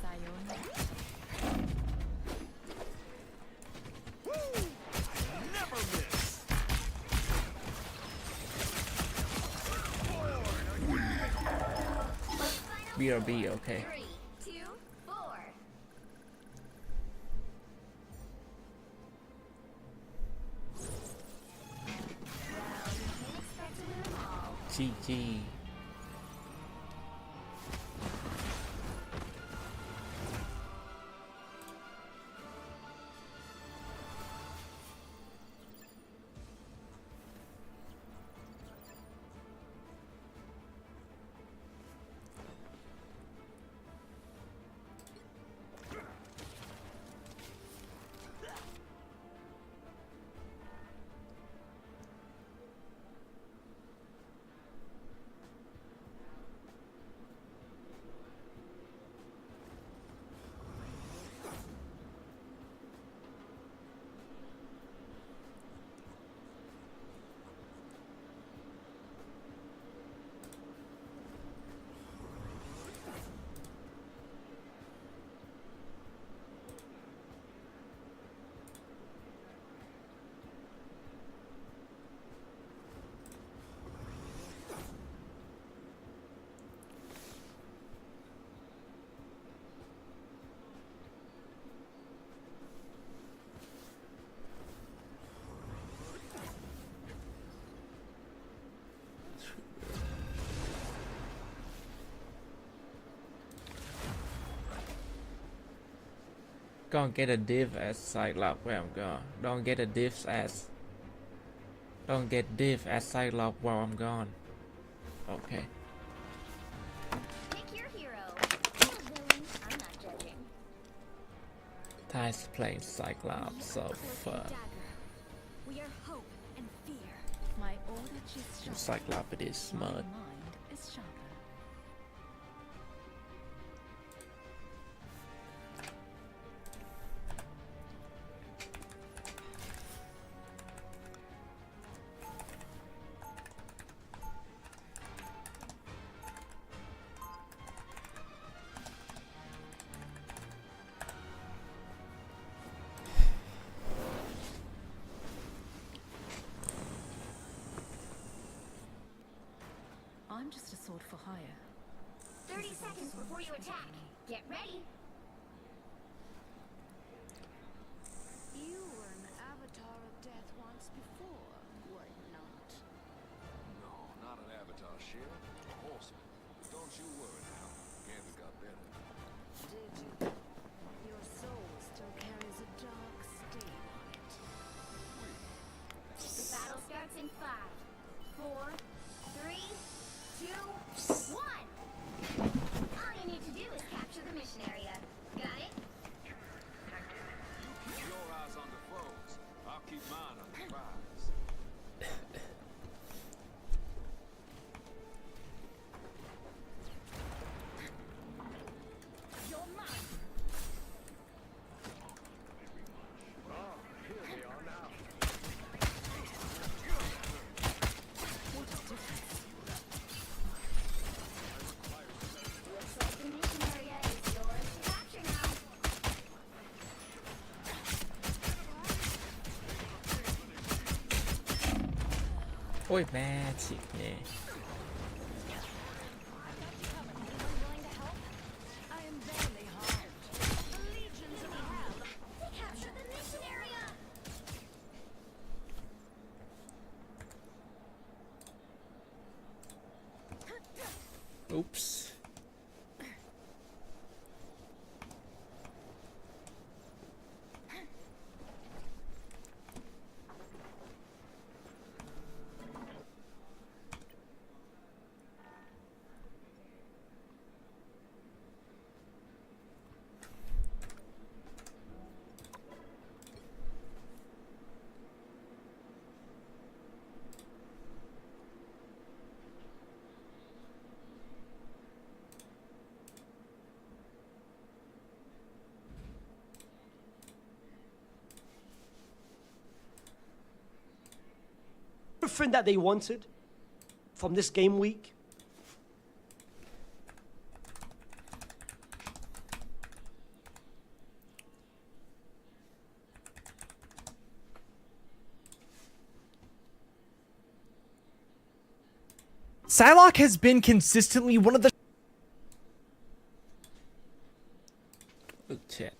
Sayonara. Never miss. BRB, okay. 3, 2, 4. Well, you can't expect to win them all. GG. Gonna get a div as Cyclops where I'm gone. Don't get a div as. Don't get div as Cyclops while I'm gone. Okay. Pick your hero. Or villain. I'm not judging. Ty's playing Cyclops, so Dagger. We are hope and fear. My order is sharp. Cyclops it is My smart. mind is sharper. I'm just a sword for hire. 30 seconds before you attack. Get ready. You were an avatar of death once before, were you not? No, not an avatar, Sheriff. A horseman. But don't you worry now. Gambit got better. Did you? Your soul still carries a dark stain on it. The battle starts in 5, 4, 3, 2, 1. All you need to do is capture the mission area. Got it? Keep your eyes on the foes. I'll keep mine on the prize. You're mine. Looks like the mission area is yours to capture now. Ôi magic nè. I am barely harmed. The legions of hell. They captured the mission area. Oops. Everything that they wanted from this game week. Psylocke has been consistently one of the Look chat.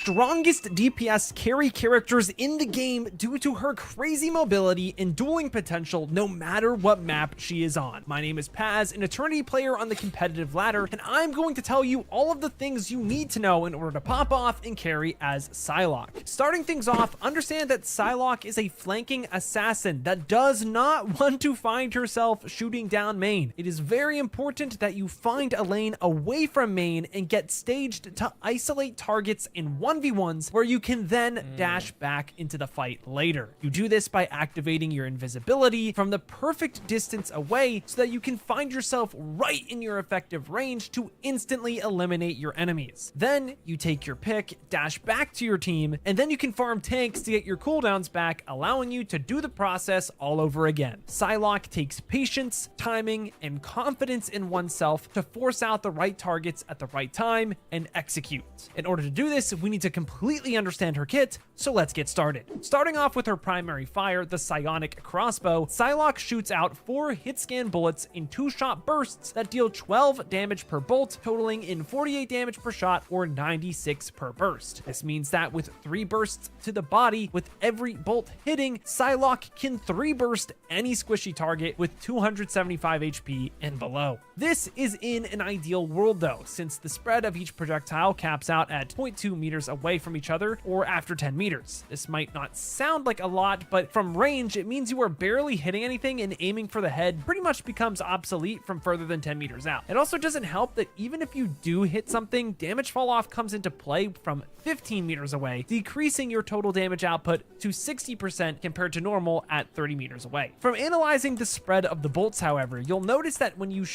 strongest DPS carry characters in the game due to her crazy mobility and dueling potential no matter what map she is on. My name is Paz, an Eternity player on the competitive ladder, and I'm going to tell you all of the things you need to know in order to pop off and carry as Psylocke. Starting things off, understand that Psylocke is a flanking assassin that does not want to find herself shooting down main. It is very important that you find a lane away from main and get staged to isolate targets in 1v1s where you can then dash back into the fight later. You do this by activating your invisibility from the perfect distance away so that you can find yourself right in your effective range to instantly eliminate your enemies. Then you take your pick, dash back to your team, and then you can farm tanks to get your cooldowns back, allowing you to do the process all over again. Psylocke takes patience, timing, and confidence in oneself to force out the right targets at the right time and execute. In order to do this, we need to completely understand her kit, so let's get started. Starting off with her primary fire, the Psionic Crossbow, Psylocke shoots out 4 hit scan bullets in 2-shot bursts that deal 12 damage per bolt, totaling in 48 damage per shot or 96 per burst. This means that with 3 bursts to the body, with every bolt hitting, Psylocke can 3 burst any squishy target with 275 HP and below. This is in an ideal world though, since the spread of each projectile caps out at 0.2 meters meters away from each other or after 10 meters. This might not sound like a lot, but from range, it means you are barely hitting anything, and aiming for the head pretty much becomes obsolete from further than 10 meters out. It also doesn't help that even if you do hit something, damage fall off comes into play from 15 meters away, decreasing your total damage output to 60% compared to normal at 30 meters away. From analyzing the spread of the bolts, however, you'll notice that when you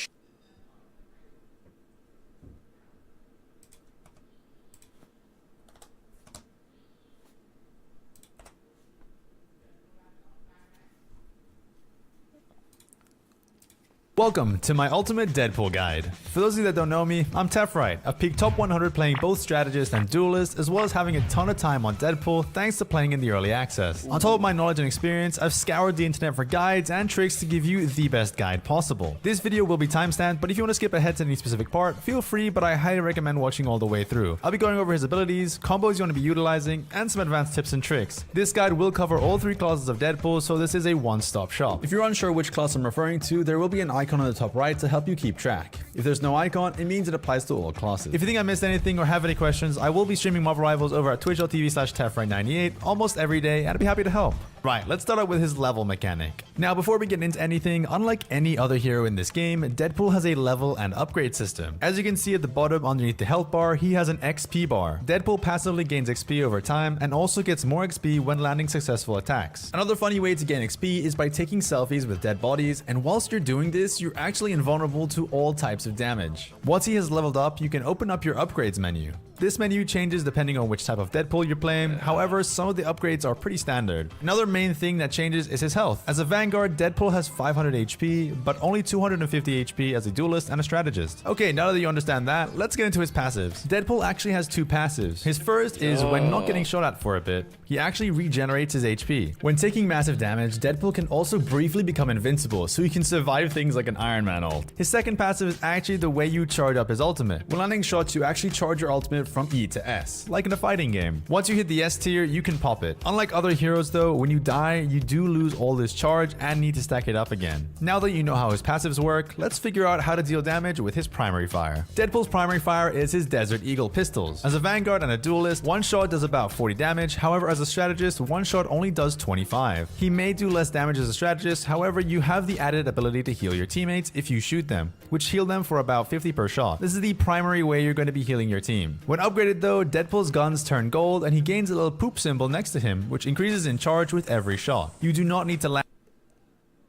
Welcome to my ultimate Deadpool guide. For those of you that don't know me, I'm Tefrite. I've peaked top 100 playing both strategist and duelist, as well as having a ton of time on Deadpool thanks to playing in the early access. On top of my knowledge and experience, I've scoured the internet for guides and tricks to give you the best guide possible. This video will be timestamped, but if you want to skip ahead to any specific part, feel free, but I highly recommend watching all the way through. I'll be going over his abilities, combos you want to be utilizing, and some advanced tips and tricks. This guide will cover all 3 classes of Deadpool, so this is a one-stop shop. If you're unsure which class I'm referring to, there will be an icon on the top right to help you keep track. If there's no icon, it means it applies to all classes. If you think I missed anything or have any questions, I will be streaming Marvel Rivals over at twitch.tv/Tefrite98 almost every day, and I'd be happy to help. Right, let's start out with his level mechanic. Now, before we get into anything, unlike any other hero in this game, Deadpool has a level and upgrade system. As you can see at the bottom underneath the health bar, he has an XP bar. Deadpool passively gains XP over time and also gets more XP when landing successful attacks. Another funny way to gain XP is by taking selfies with dead bodies, and whilst you're doing this, you're actually invulnerable to all types of damage. Once he has leveled up, you can open up your upgrades menu. This menu changes depending on which type of Deadpool you're playing, however, some of the upgrades are pretty standard. Another main thing that changes is his health. As a Vanguard, Deadpool has 500 HP, but only 250 HP as a duelist and a strategist. Okay, now that you understand that, let's get into his passives. Deadpool actually has 2 passives. His first is when not getting shot at for a bit, he actually regenerates his HP. When taking massive damage, Deadpool can also briefly become invincible, so he can survive things like an Iron Man ult. His second passive is actually the way you charge up his ultimate. When landing shots, you actually charge your ultimate from E to S, like in a fighting game. Once you hit the S tier, you can pop it. Unlike other heroes though, when you die, you do lose all this charge and need to stack it up again. Now that you know how his passives work, let's figure out how to deal damage with his primary fire. Deadpool's primary fire is his Desert Eagle pistols. As a Vanguard and a duelist, one shot does about 40 damage, however as a strategist, one shot only does 25. He may do less damage as a strategist, however you have the added ability to heal your teammates if you shoot them, which heal them for about 50 per shot. This is the primary way you're going to be healing your team. When upgraded though, Deadpool's guns turn gold and he gains a little poop symbol next to him, which increases in charge with every shot. You do not need to land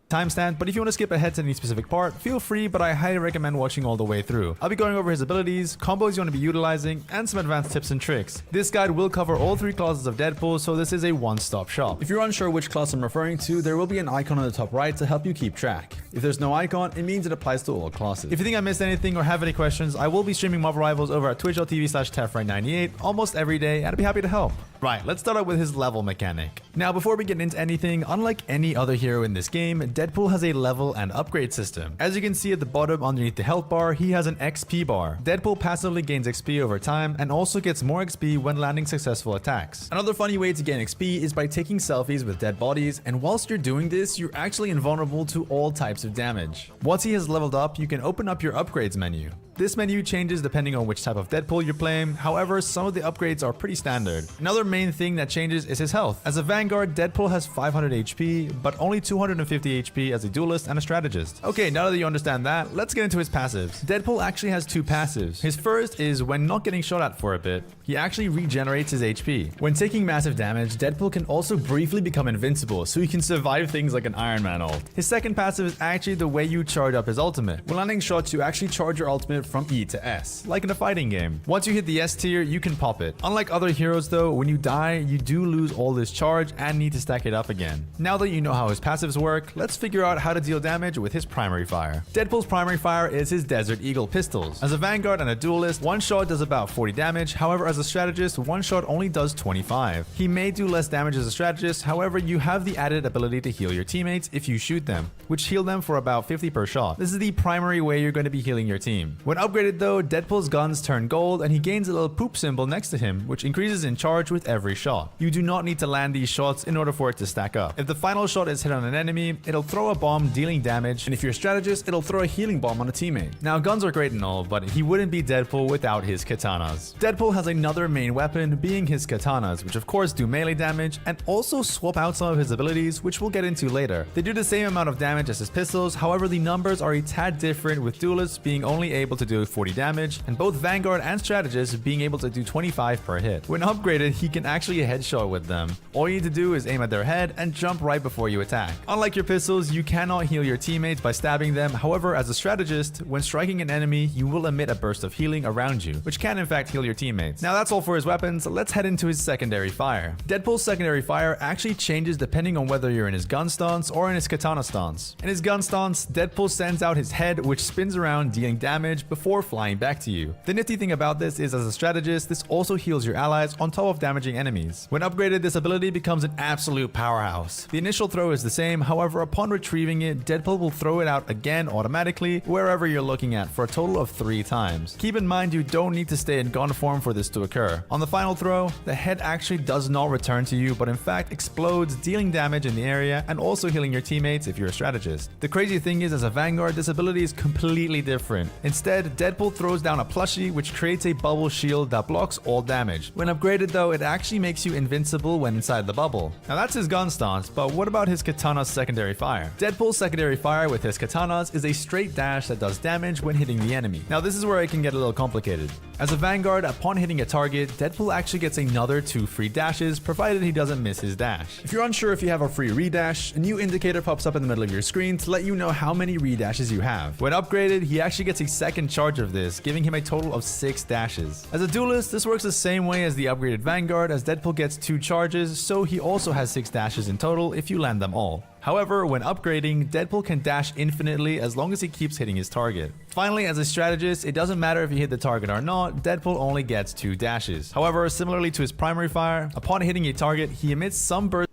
timestamp, but if you want to skip ahead to any specific part, feel free, but I highly recommend watching all the way through. I'll be going over his abilities, combos you want to be utilizing, and some advanced tips and tricks. This guide will cover all 3 classes of Deadpool, so this is a one-stop shop. If you're unsure which class I'm referring to, there will be an icon on the top right to help you keep track. If there's no icon, it means it applies to all classes. If you think I missed anything or have any questions, I will be streaming Marvel Rivals over at twitch.tv/Tefrite98 almost every day, and I'd be happy to help. Right, let's start out with his level mechanic. Now, before we get into anything, unlike any other hero in this game, Deadpool has a level and upgrade system. As you can see at the bottom underneath the health bar, he has an XP bar. Deadpool passively gains XP over time and also gets more XP when landing successful attacks. Another funny way to gain XP is by taking selfies with dead bodies, and whilst you're doing this, you're actually invulnerable to all types of damage. Once he has leveled up, you can open up your upgrades menu. This menu changes depending on which type of Deadpool you're playing, however, some of the upgrades are pretty standard. Another main thing that changes is his health. As a Vanguard, Deadpool has 500 HP, but only 250 HP as a duelist and a strategist. Okay, now that you understand that, let's get into his passives. Deadpool actually has 2 passives. His first is when not getting shot at for a bit, he actually regenerates his HP. When taking massive damage, Deadpool can also briefly become invincible, so he can survive things like an Iron Man ult. His second passive is actually the way you charge up his ultimate. When landing shots, you actually charge your ultimate from E to S, like in a fighting game. Once you hit the S tier, you can pop it. Unlike other heroes though, when you die, you do lose all this charge and need to stack it up again. Now that you know how his passives work, let's figure out how to deal damage with his primary fire. Deadpool's primary fire is his Desert Eagle pistols. As a Vanguard and a duelist, one shot does about 40 damage, however as a strategist, one shot only does 25. He may do less damage as a strategist, however you have the added ability to heal your teammates if you shoot them, which heal them for about 50 per shot. This is the primary way you're going to be healing your team. When When upgraded though, Deadpool's guns turn gold and he gains a little poop symbol next to him, which increases in charge with every shot. You do not need to land these shots in order for it to stack up. If the final shot is hit on an enemy, it'll throw a bomb dealing damage, and if you're a strategist, it'll throw a healing bomb on a teammate. Now guns are great and all, but he wouldn't be Deadpool without his katanas. Deadpool has another main weapon, being his katanas, which of course do melee damage and also swap out some of his abilities, which we'll get into later. They do the same amount of damage as his pistols, however the numbers are a tad different, with duelists being only able to do 40 damage and both Vanguard and strategists being able to do 25 per hit. When upgraded, he can actually headshot with them. All you need to do is aim at their head and jump right before you attack. Unlike your pistols, you cannot heal your teammates by stabbing them. However, as a strategist, when striking an enemy, you will emit a burst of healing around you, which can in fact heal your teammates. Now that's all for his weapons. Let's head into his secondary fire. Deadpool's secondary fire actually changes depending on whether you're in his gun stance or in his katana stance. In his gun stance, Deadpool sends out his head, which spins around dealing damage before flying back to you. The nifty thing about this is, as a strategist, this also heals your allies on top of damaging enemies. When upgraded, this ability becomes an absolute powerhouse. The initial throw is the same, however upon retrieving it, Deadpool will throw it out again automatically wherever you're looking at for a total of 3 times. Keep in mind you don't need to stay in gun form for this to occur. On the final throw, the head actually does not return to you, but in fact explodes, dealing damage in the area and also healing your teammates if you're a strategist. The crazy thing is, as a Vanguard, this ability is completely different. Instead, Deadpool throws down a plushie which creates a bubble shield that blocks all damage. When upgraded though, it actually makes you invincible when inside the bubble. Now that's his gun stance, but what about his katana's secondary fire? Deadpool's secondary fire with his katanas is a straight dash that does damage when hitting the enemy. Now this is where it can get a little complicated. As a Vanguard, upon hitting a target, Deadpool actually gets another 2 free dashes, provided he doesn't miss his dash. If you're unsure if you have a free redash, a new indicator pops up in the middle of your screen to let you know how many redashes you have. When upgraded, he actually gets a second charge of this, giving him a total of 6 dashes. As a duelist, this works the same way as the upgraded Vanguard, as Deadpool gets 2 charges, so he also has 6 dashes in total if you land them all. However, when upgrading, Deadpool can dash infinitely as long as he keeps hitting his target. Finally, as a strategist, it doesn't matter if you hit the target or not, Deadpool only gets 2 dashes. However, similarly to his primary fire, upon hitting a target, he emits some burst.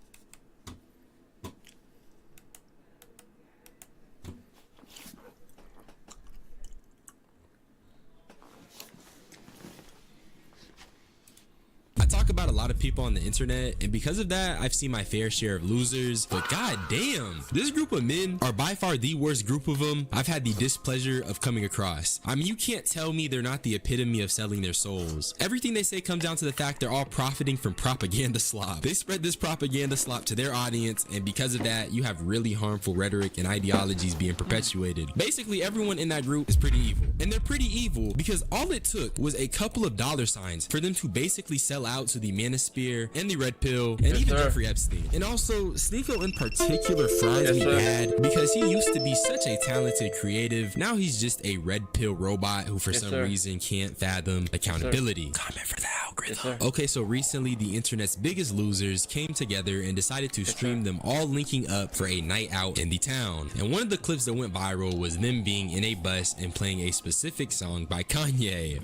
About a lot of people on the internet, and because of that I've seen my fair share of losers, but god damn, this group of men are by far the worst group of them I've had the displeasure of coming across. I mean, you can't tell me they're not the epitome of selling their souls. Everything they say comes down to the fact they're all profiting from propaganda slop. They spread this propaganda slop to their audience, and because of that you have really harmful rhetoric and ideologies being perpetuated. Basically everyone in that group is pretty evil, and they're pretty evil because all it took was a couple of $signs for them to basically sell out to the Manosphere and the Red Pill and even Jeffrey Epstein. And also Sneeko in particular fries me bad because he used to be such a talented creative. Now he's just a Red Pill robot who for some reason can't fathom accountability. Comment for the algorithm. Okay, so recently the internet's biggest losers came together and decided to stream them all linking up for a night out in the town. And one of the clips that went viral was them being in a bus and playing a specific song by Kanye.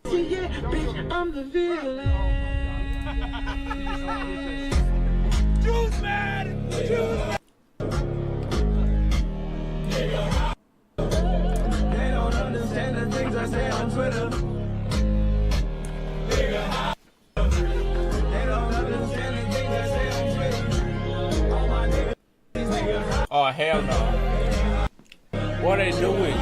Yeah, bitch, I'm the villain. Juice man! Juice! They don't understand the things I say on Twitter. They don't understand the things I say on Twitter. All my niggas. Oh hell no. What are they doing?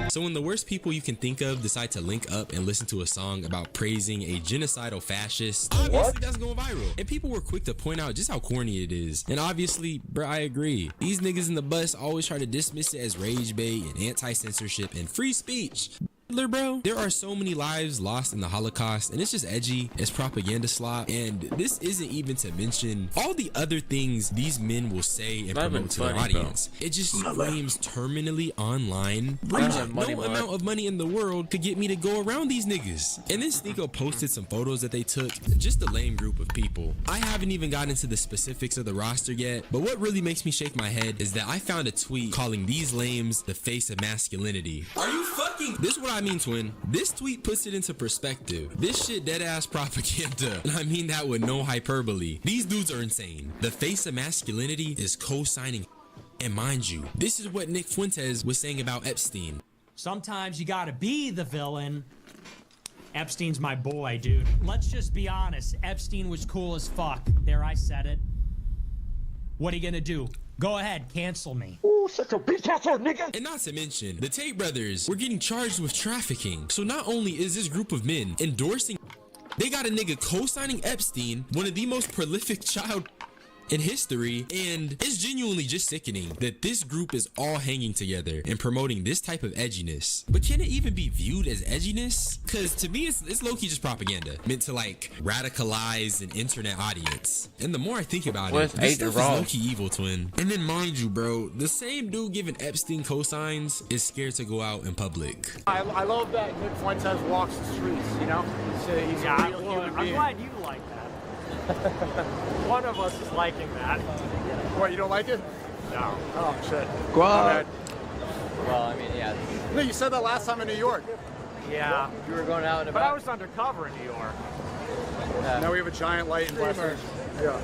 So when the worst people you can think of decide to link up and listen to a song about praising a genocidal fascist, obviously that's going viral. And people were quick to point out just how corny it is. And obviously, bro, I agree. These niggas in the bus always try to dismiss it as rage bait and anti-censorship and free speech. Bro, there are so many lives lost in the Holocaust, and it's just edgy, it's propaganda slop, and this isn't even to mention all the other things these men will say and promote to their audience. It just screams terminally online. No amount of money in the world could get me to go around these niggas. And then Sneeko posted some photos that they took. Just a lame group of people. I haven't even gotten into the specifics of the roster yet, but what really makes me shake my head is that I found a tweet calling these lames the face of masculinity. Are you fucking? This is what I mean, twin. This tweet puts it into perspective. This shit dead ass propaganda, and I mean that with no hyperbole. These dudes are insane. The face of masculinity is co-signing And mind you, this is what Nick Fuentes was saying about Epstein. Sometimes you gotta be the villain. Epstein's my boy, dude. Let's just be honest. Epstein was cool as fuck. There, I said it. What are you gonna do? Go ahead, cancel me. Ooh, such a bitch asshole nigga. And not to mention, the Tate brothers were getting charged with trafficking. So not only is this group of men endorsing, they got a nigga co-signing Epstein, one of the most prolific child in history, and it's genuinely just sickening that this group is all hanging together and promoting this type of edginess. But can it even be viewed as edginess? Because to me, it's low-key just propaganda meant to like radicalize an internet audience. And the more I think about it, this stuff is low-key evil, twin. And then mind you, bro, the same dude giving Epstein cosigns is scared to go out in public. I love that Nick Fuentes walks the streets, you know? He's a real human being. I'm glad you like that. One of us is liking that. What, you don't like it? No. Oh, shit. Well, I mean, yeah. No, you said that last time in New York. Yeah. You were going out and But I about. was undercover in New York. Now we have a giant light in Western. Yeah.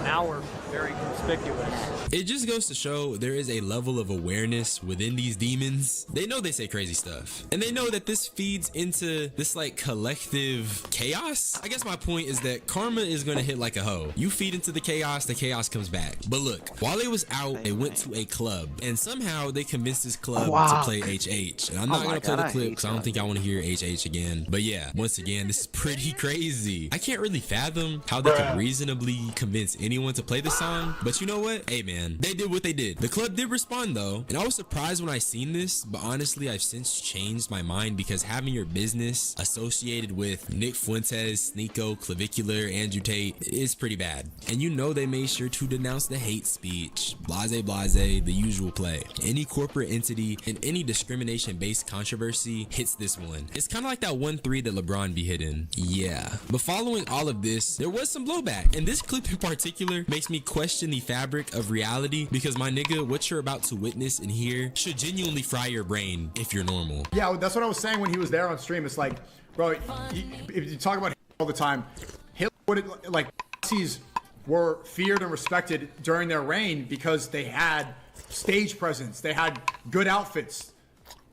Now we're very conspicuous. It just goes to show there is a level of awareness within these demons. They know they say crazy stuff, and they know that this feeds into this like collective chaos. I guess my point is that karma is gonna hit like a hoe. You feed into the chaos comes back. But look, while they was out, they went to a club, and somehow they convinced this club to play HH. And I'm not gonna play the clip because I don't think I want to hear HH again. But yeah, once again, this is pretty crazy. I can't really fathom how they could reasonably convince anyone to play the song, but you know what? Hey man, they did what they did. The club did respond though, and I was surprised when I seen this, but honestly I've since changed my mind because having your business associated with Nick Fuentes, Sneako, Clavicular, Andrew Tate is pretty bad. And you know they made sure to denounce the hate speech, blase blase, the usual play. Any corporate entity and any discrimination based controversy hits this one. It's kind of like that 1-3 that LeBron be hitting. Yeah. But following all of this, there was some blowback, and this clip in particular makes me question the fabric of reality because my nigga, what you're about to witness and hear should genuinely fry your brain if you're normal. Yeah, that's what I was saying when he was there on stream. It's like, bro, if you talk about all the time, Hitler would like Nazis were feared and respected during their reign because they had stage presence, they had good outfits,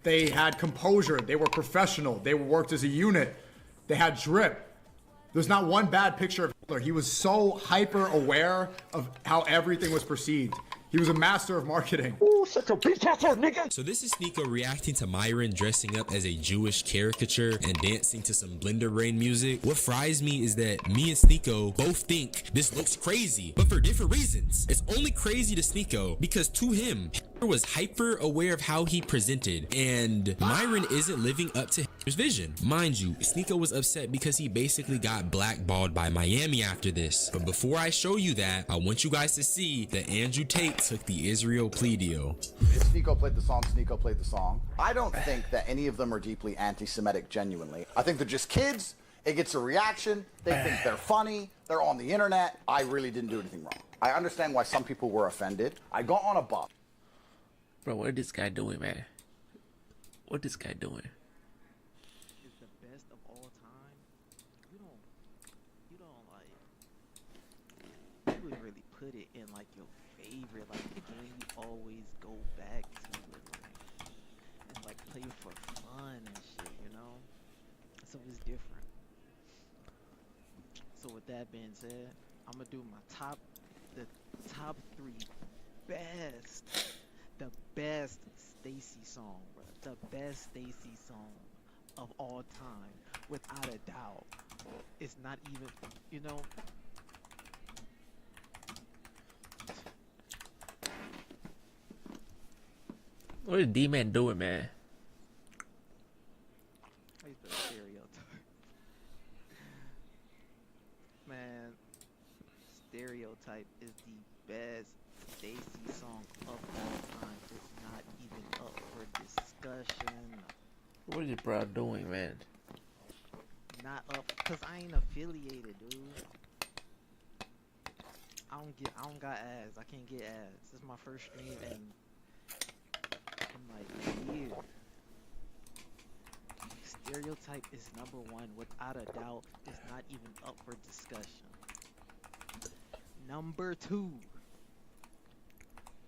they had composure, they were professional, they worked as a unit, they had drip. There's not one bad picture of Hitler. He was so hyper aware of how everything was perceived. He was a master of marketing. Ooh, such a bitch asshole nigga. So this is Sneako reacting to Myron dressing up as a Jewish caricature and dancing to some Blender Rain music. What fries me is that me and Sneako both think this looks crazy, but for different reasons. It's only crazy to Sneako because to him, Hitler was hyper aware of how he presented, and Myron isn't living up to Hitler's vision. Mind you, Sneako was upset because he basically got blackballed by Miami after this. But before I show you that, I want you guys to see that Andrew Tate took the Israel plea deal. Sneako played the song, Sneako played the song. I don't think that any of them are deeply anti-Semitic genuinely. I think they're just kids. It gets a reaction. They think they're funny. They're on the internet. I really didn't do anything wrong. I understand why some people were offended. I got on a bus. Bro, what is this guy doing, man? What this guy doing? Is the best of all time. You don't like, you would really put it in like your favorite, like the game you always go back to and like play for fun and shit, you know? So it's different. So with that being said, I'm gonna do my the top 3 the best Stacy song, bro. The best Stacy song of all time, without a doubt. It's not even, you know. What is D-Man doing, man? He's the stereotype. Man, Stereotype is the best Stacy song of all time. It's not even up for discussion. What is bro doing, man? Not up, cause I ain't affiliated, dude. I don't got ads. I can't get ads. This is my first stream and I'm like, year. Stereotype is #1 without a doubt. It's not even up for discussion. #2.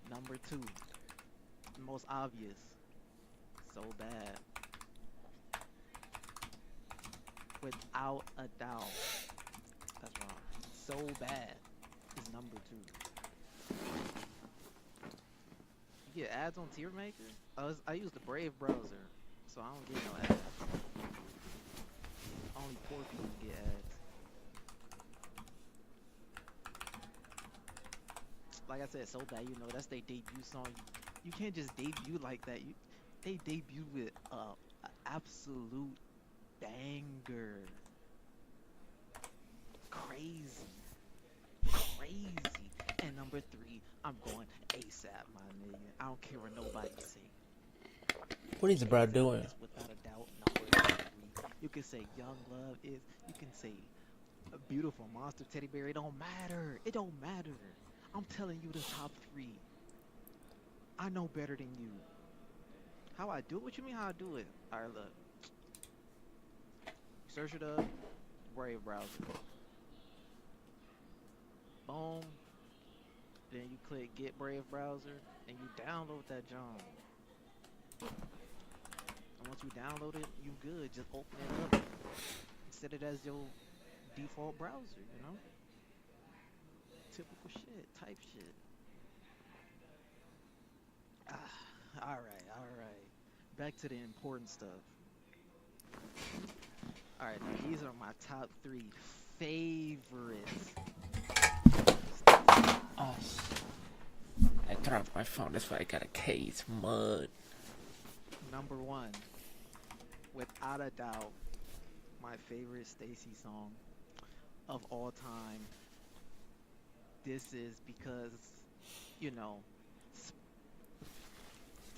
Number 2, the most obvious. So bad. Without a doubt. That's wrong. So bad is number 2. You get ads on Tier Maker? I use the Brave browser, so I don't get no ads. Only poor people get ads. Like I said, so bad, you know, that's their debut song. You can't just debut like that. They debut with a absolute banger. Crazy. And number 3, I'm going ASAP, my nigga. I don't care what nobody say. What is the bro doing? Is without a doubt number 3. You can say Young Love is. You can say a Beautiful Monster Teddy Bear. It don't matter. It don't matter. I'm telling you the top 3. I know better than you. How I do it? What you mean how I do it? Alright, look. Search it up. Brave browser. Boom. Then you click Get Brave Browser and you download that John. And once you download it, you good. Just open it up. Set it as your default browser, you know? Typical shit, type shit. Alright. Back to the important stuff. Alright, now these are my top 3 favorites. Oh, I dropped my phone. That's why I got a case. Mud. Number 1, without a doubt, my favorite Stacy song of all time. This is because, you know,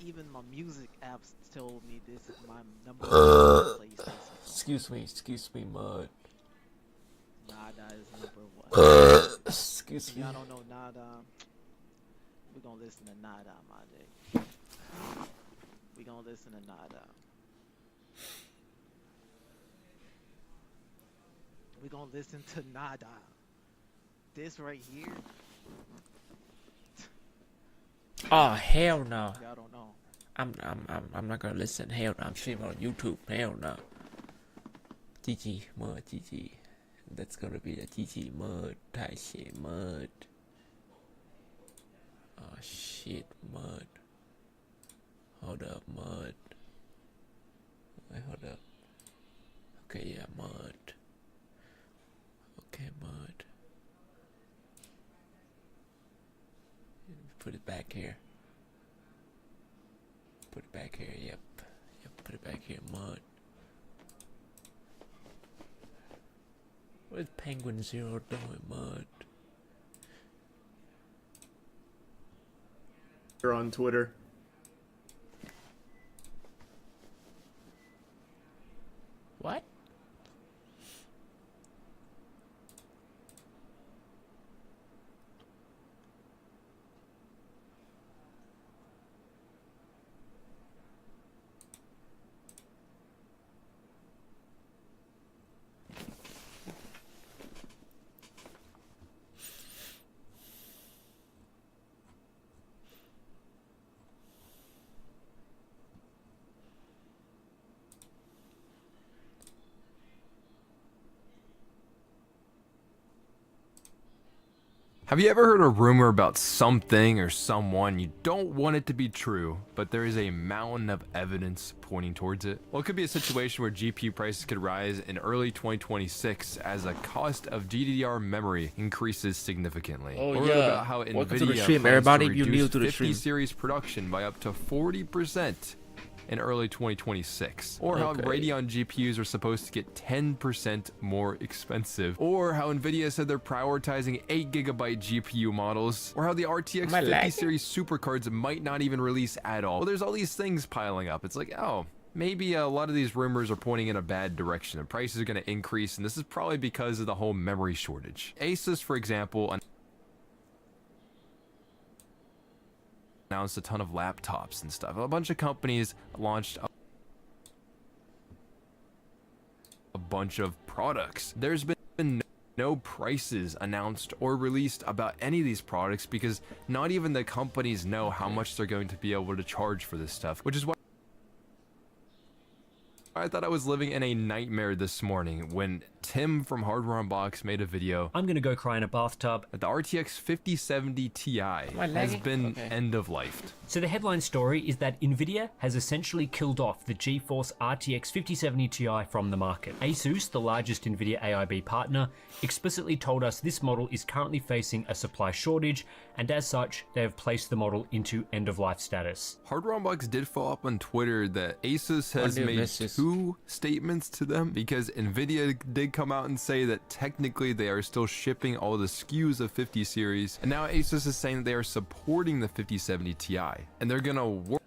even my music apps told me this is my number 1 PlayStation. Excuse me, Mud. Nada is number 1. Excuse if me. y'all don't know Nada, we're gonna listen to Nada, my day. We're gonna listen to Nada. We're gonna listen to Nada. This right here. Oh hell no. Y'all don't know. I'm not gonna listen. Hell no. I'm streaming on YouTube. Hell no. GG Mud. GG. That's gonna be the GG Mud. Type shit Mud. Oh shit Mud. Hold up Mud. Wait, hold up. Okay, yeah, Mud. Okay, Mud. Put it back here. Put it back here, yep. Put it back here, Mud. What is Penguin Zero doing, Mud? You're on Twitter. What? Have you ever heard a rumor about something or someone you don't want it to be true, but there is a mountain of evidence pointing towards it? Well, it could be a situation where GPU prices could rise in early 2026 as the cost of GDDR memory increases significantly. Oh, or yeah. about how Welcome to the NVIDIA stream, plans everybody. to You reduce new to the 50 stream. series production by up to 40% in early 2026, or how Okay. Radeon GPUs are supposed to get 10% more expensive, or how Nvidia said they're prioritizing 8GB GPU models, or how the RTX Am I 50 lagging? series supercards might not even release at all. Well, there's all these things piling up. It's like, oh, maybe a lot of these rumors are pointing in a bad direction and prices are going to increase, and this is probably because of the whole memory shortage. Asus, for example, announced a ton of laptops and stuff. A bunch of companies launched a bunch of products. There's been no prices announced or released about any of these products because not even the companies know how much they're going to be able to charge for this stuff, which is why I thought I was living in a nightmare this morning when Tim from Hardware Unboxed made a video. I'm gonna go cry in a bathtub. The RTX 5070 Ti has been end-of-lifed. So the headline story is that Nvidia has essentially killed off the GeForce RTX 5070 Ti from the market. Asus, the largest Nvidia AIB partner, explicitly told us this model is currently facing a supply shortage, and as such, they have placed the model into end-of-life status. Hardware Unboxed did follow up on Twitter that Asus has made two statements to them because Nvidia did come out and say that technically they are still shipping all the SKUs of 50 series, and now Asus is saying that they are supporting the 5070 Ti, and they're gonna work.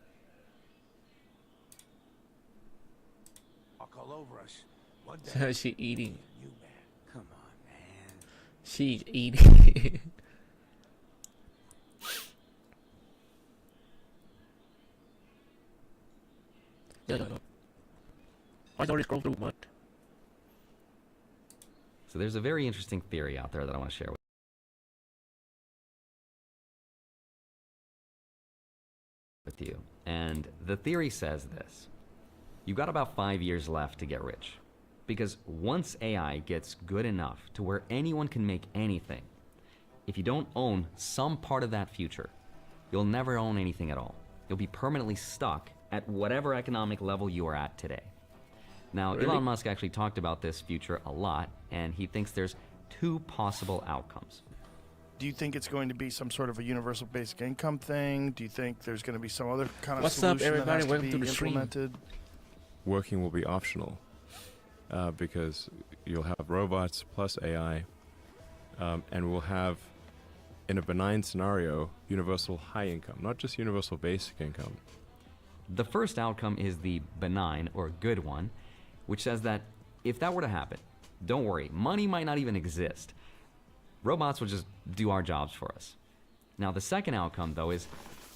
Walk all over us. One day. So she eating. You man, come on, man. She's eating. I already scrolled through what? So there's a very interesting theory out there that I want to share with you. And the theory says this: you've got about 5 years left to get rich. Because once AI gets good enough to where anyone can make anything, if you don't own some part of that future, you'll never own anything at all. You'll be permanently stuck at whatever economic level you are at today. Now, Really? Elon Musk actually talked about this future a lot, and he thinks there's two possible outcomes. Do you think it's going to be some sort of a universal basic income thing? Do you think there's going to be some other kind of What's up, solution everybody? that has to Welcome be to the stream. implemented? Working will be optional because you'll have robots plus AI, and we'll have, in a benign scenario, universal high income, not just universal basic income. The first outcome is the benign or good one, which says that if that were to happen, don't worry, money might not even exist. Robots will just do our jobs for us. Now, the second outcome, though, is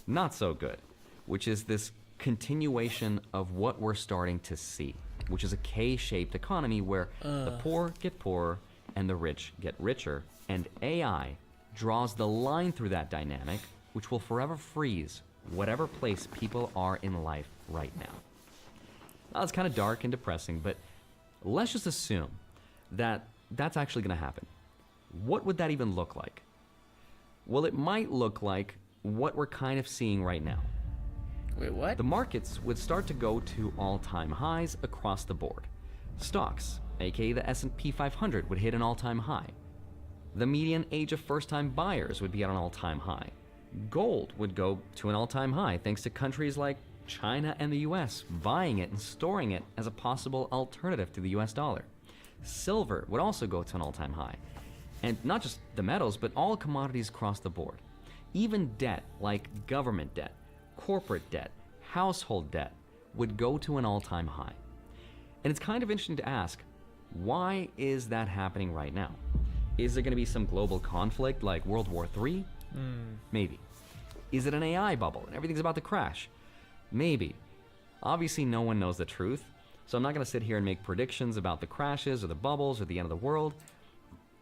not so good, which is this continuation of what we're starting to see, which is a K-shaped economy where the poor get poorer and the rich get richer, and AI draws the line through that dynamic, which will forever freeze whatever place people are in life right now. Now, it's kind of dark and depressing, but let's just assume that that's actually going to happen. What would that even look like? Well, it might look like what we're kind of seeing right now. Wait, what? The markets would start to go to all-time highs across the board. Stocks, aka the S&P 500, would hit an all-time high. The median age of first-time buyers would be at an all-time high. Gold would go to an all-time high thanks to countries like China and the US buying it and storing it as a possible alternative to the US dollar. Silver would also go to an all-time high. And not just the metals, but all commodities across the board. Even debt, like government debt, corporate debt, household debt, would go to an all-time high. And it's kind of interesting to ask, why is that happening right now? Is there going to be some global conflict like World War III? Maybe. Is it an AI bubble and everything's about to crash? Maybe. Obviously, no one knows the truth, so I'm not going to sit here and make predictions about the crashes or the bubbles or the end of the world.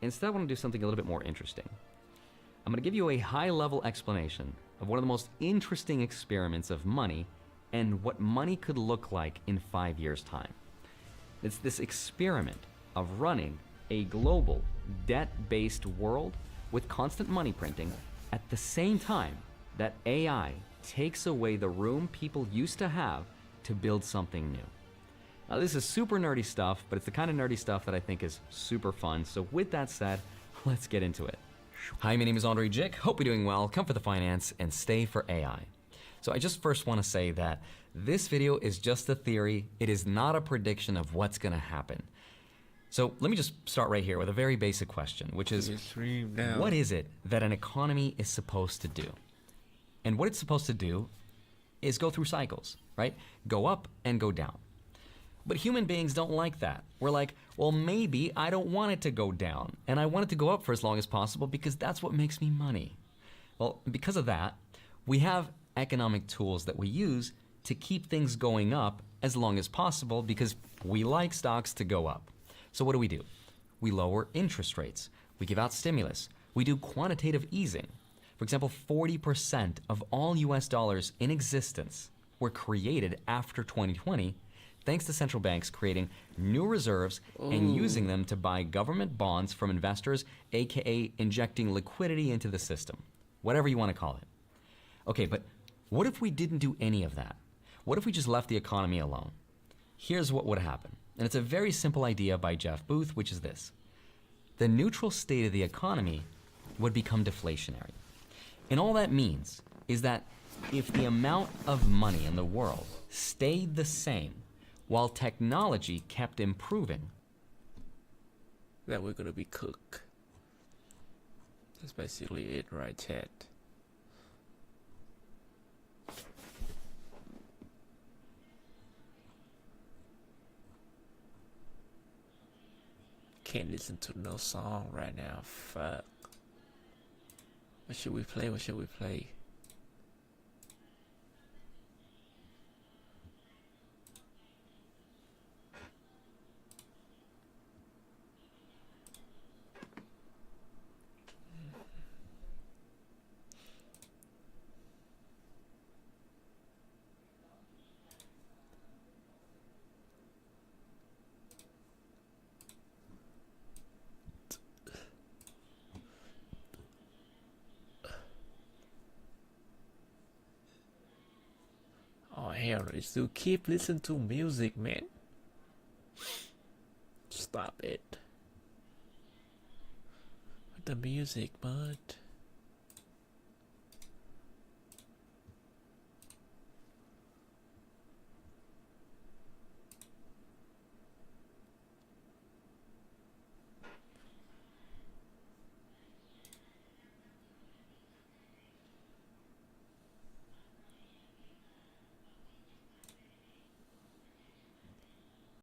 Instead, I want to do something a little bit more interesting. I'm going to give you a high-level explanation of one of the most interesting experiments of money and what money could look like in 5 years' time. It's this experiment of running a global, debt-based world with constant money printing at the same time that AI takes away the room people used to have to build something new. Now, this is super nerdy stuff, but it's the kind of nerdy stuff that I think is super fun. So with that said, let's get into it. Hi, my name is Andre Jick. Hope you're doing well. Come for the finance and stay for AI. So I just first want to say that this video is just a theory. It is not a prediction of what's going to happen. So let me just start right here with a very basic question, which is, what is it that an economy is supposed to do? And what it's supposed to do is go through cycles, right? Go up and go down. But human beings don't like that. We're like, well, maybe I don't want it to go down, and I want it to go up for as long as possible because that's what makes me money. Well, because of that, we have economic tools that we use to keep things going up as long as possible because we like stocks to go up. So what do? We lower interest rates. We give out stimulus. We do quantitative easing. For example, 40% of all US dollars in existence were created after 2020 thanks to central banks creating new reserves and using them to buy government bonds from investors, aka injecting liquidity into the system. Whatever you want to call it. Okay, but what if we didn't do any of that? What if we just left the economy alone? Here's what would happen. And it's a very simple idea by Jeff Booth, which is this. The neutral state of the economy would become deflationary. And all that means is that if the amount of money in the world stayed the same while technology kept improving, that we're gonna be cooked. That's basically it, right, chat? Can't listen to no song right now. Fuck. What should we play? What should we play? Hell, I still keep listening to music, man. Stop it. With the music, bud.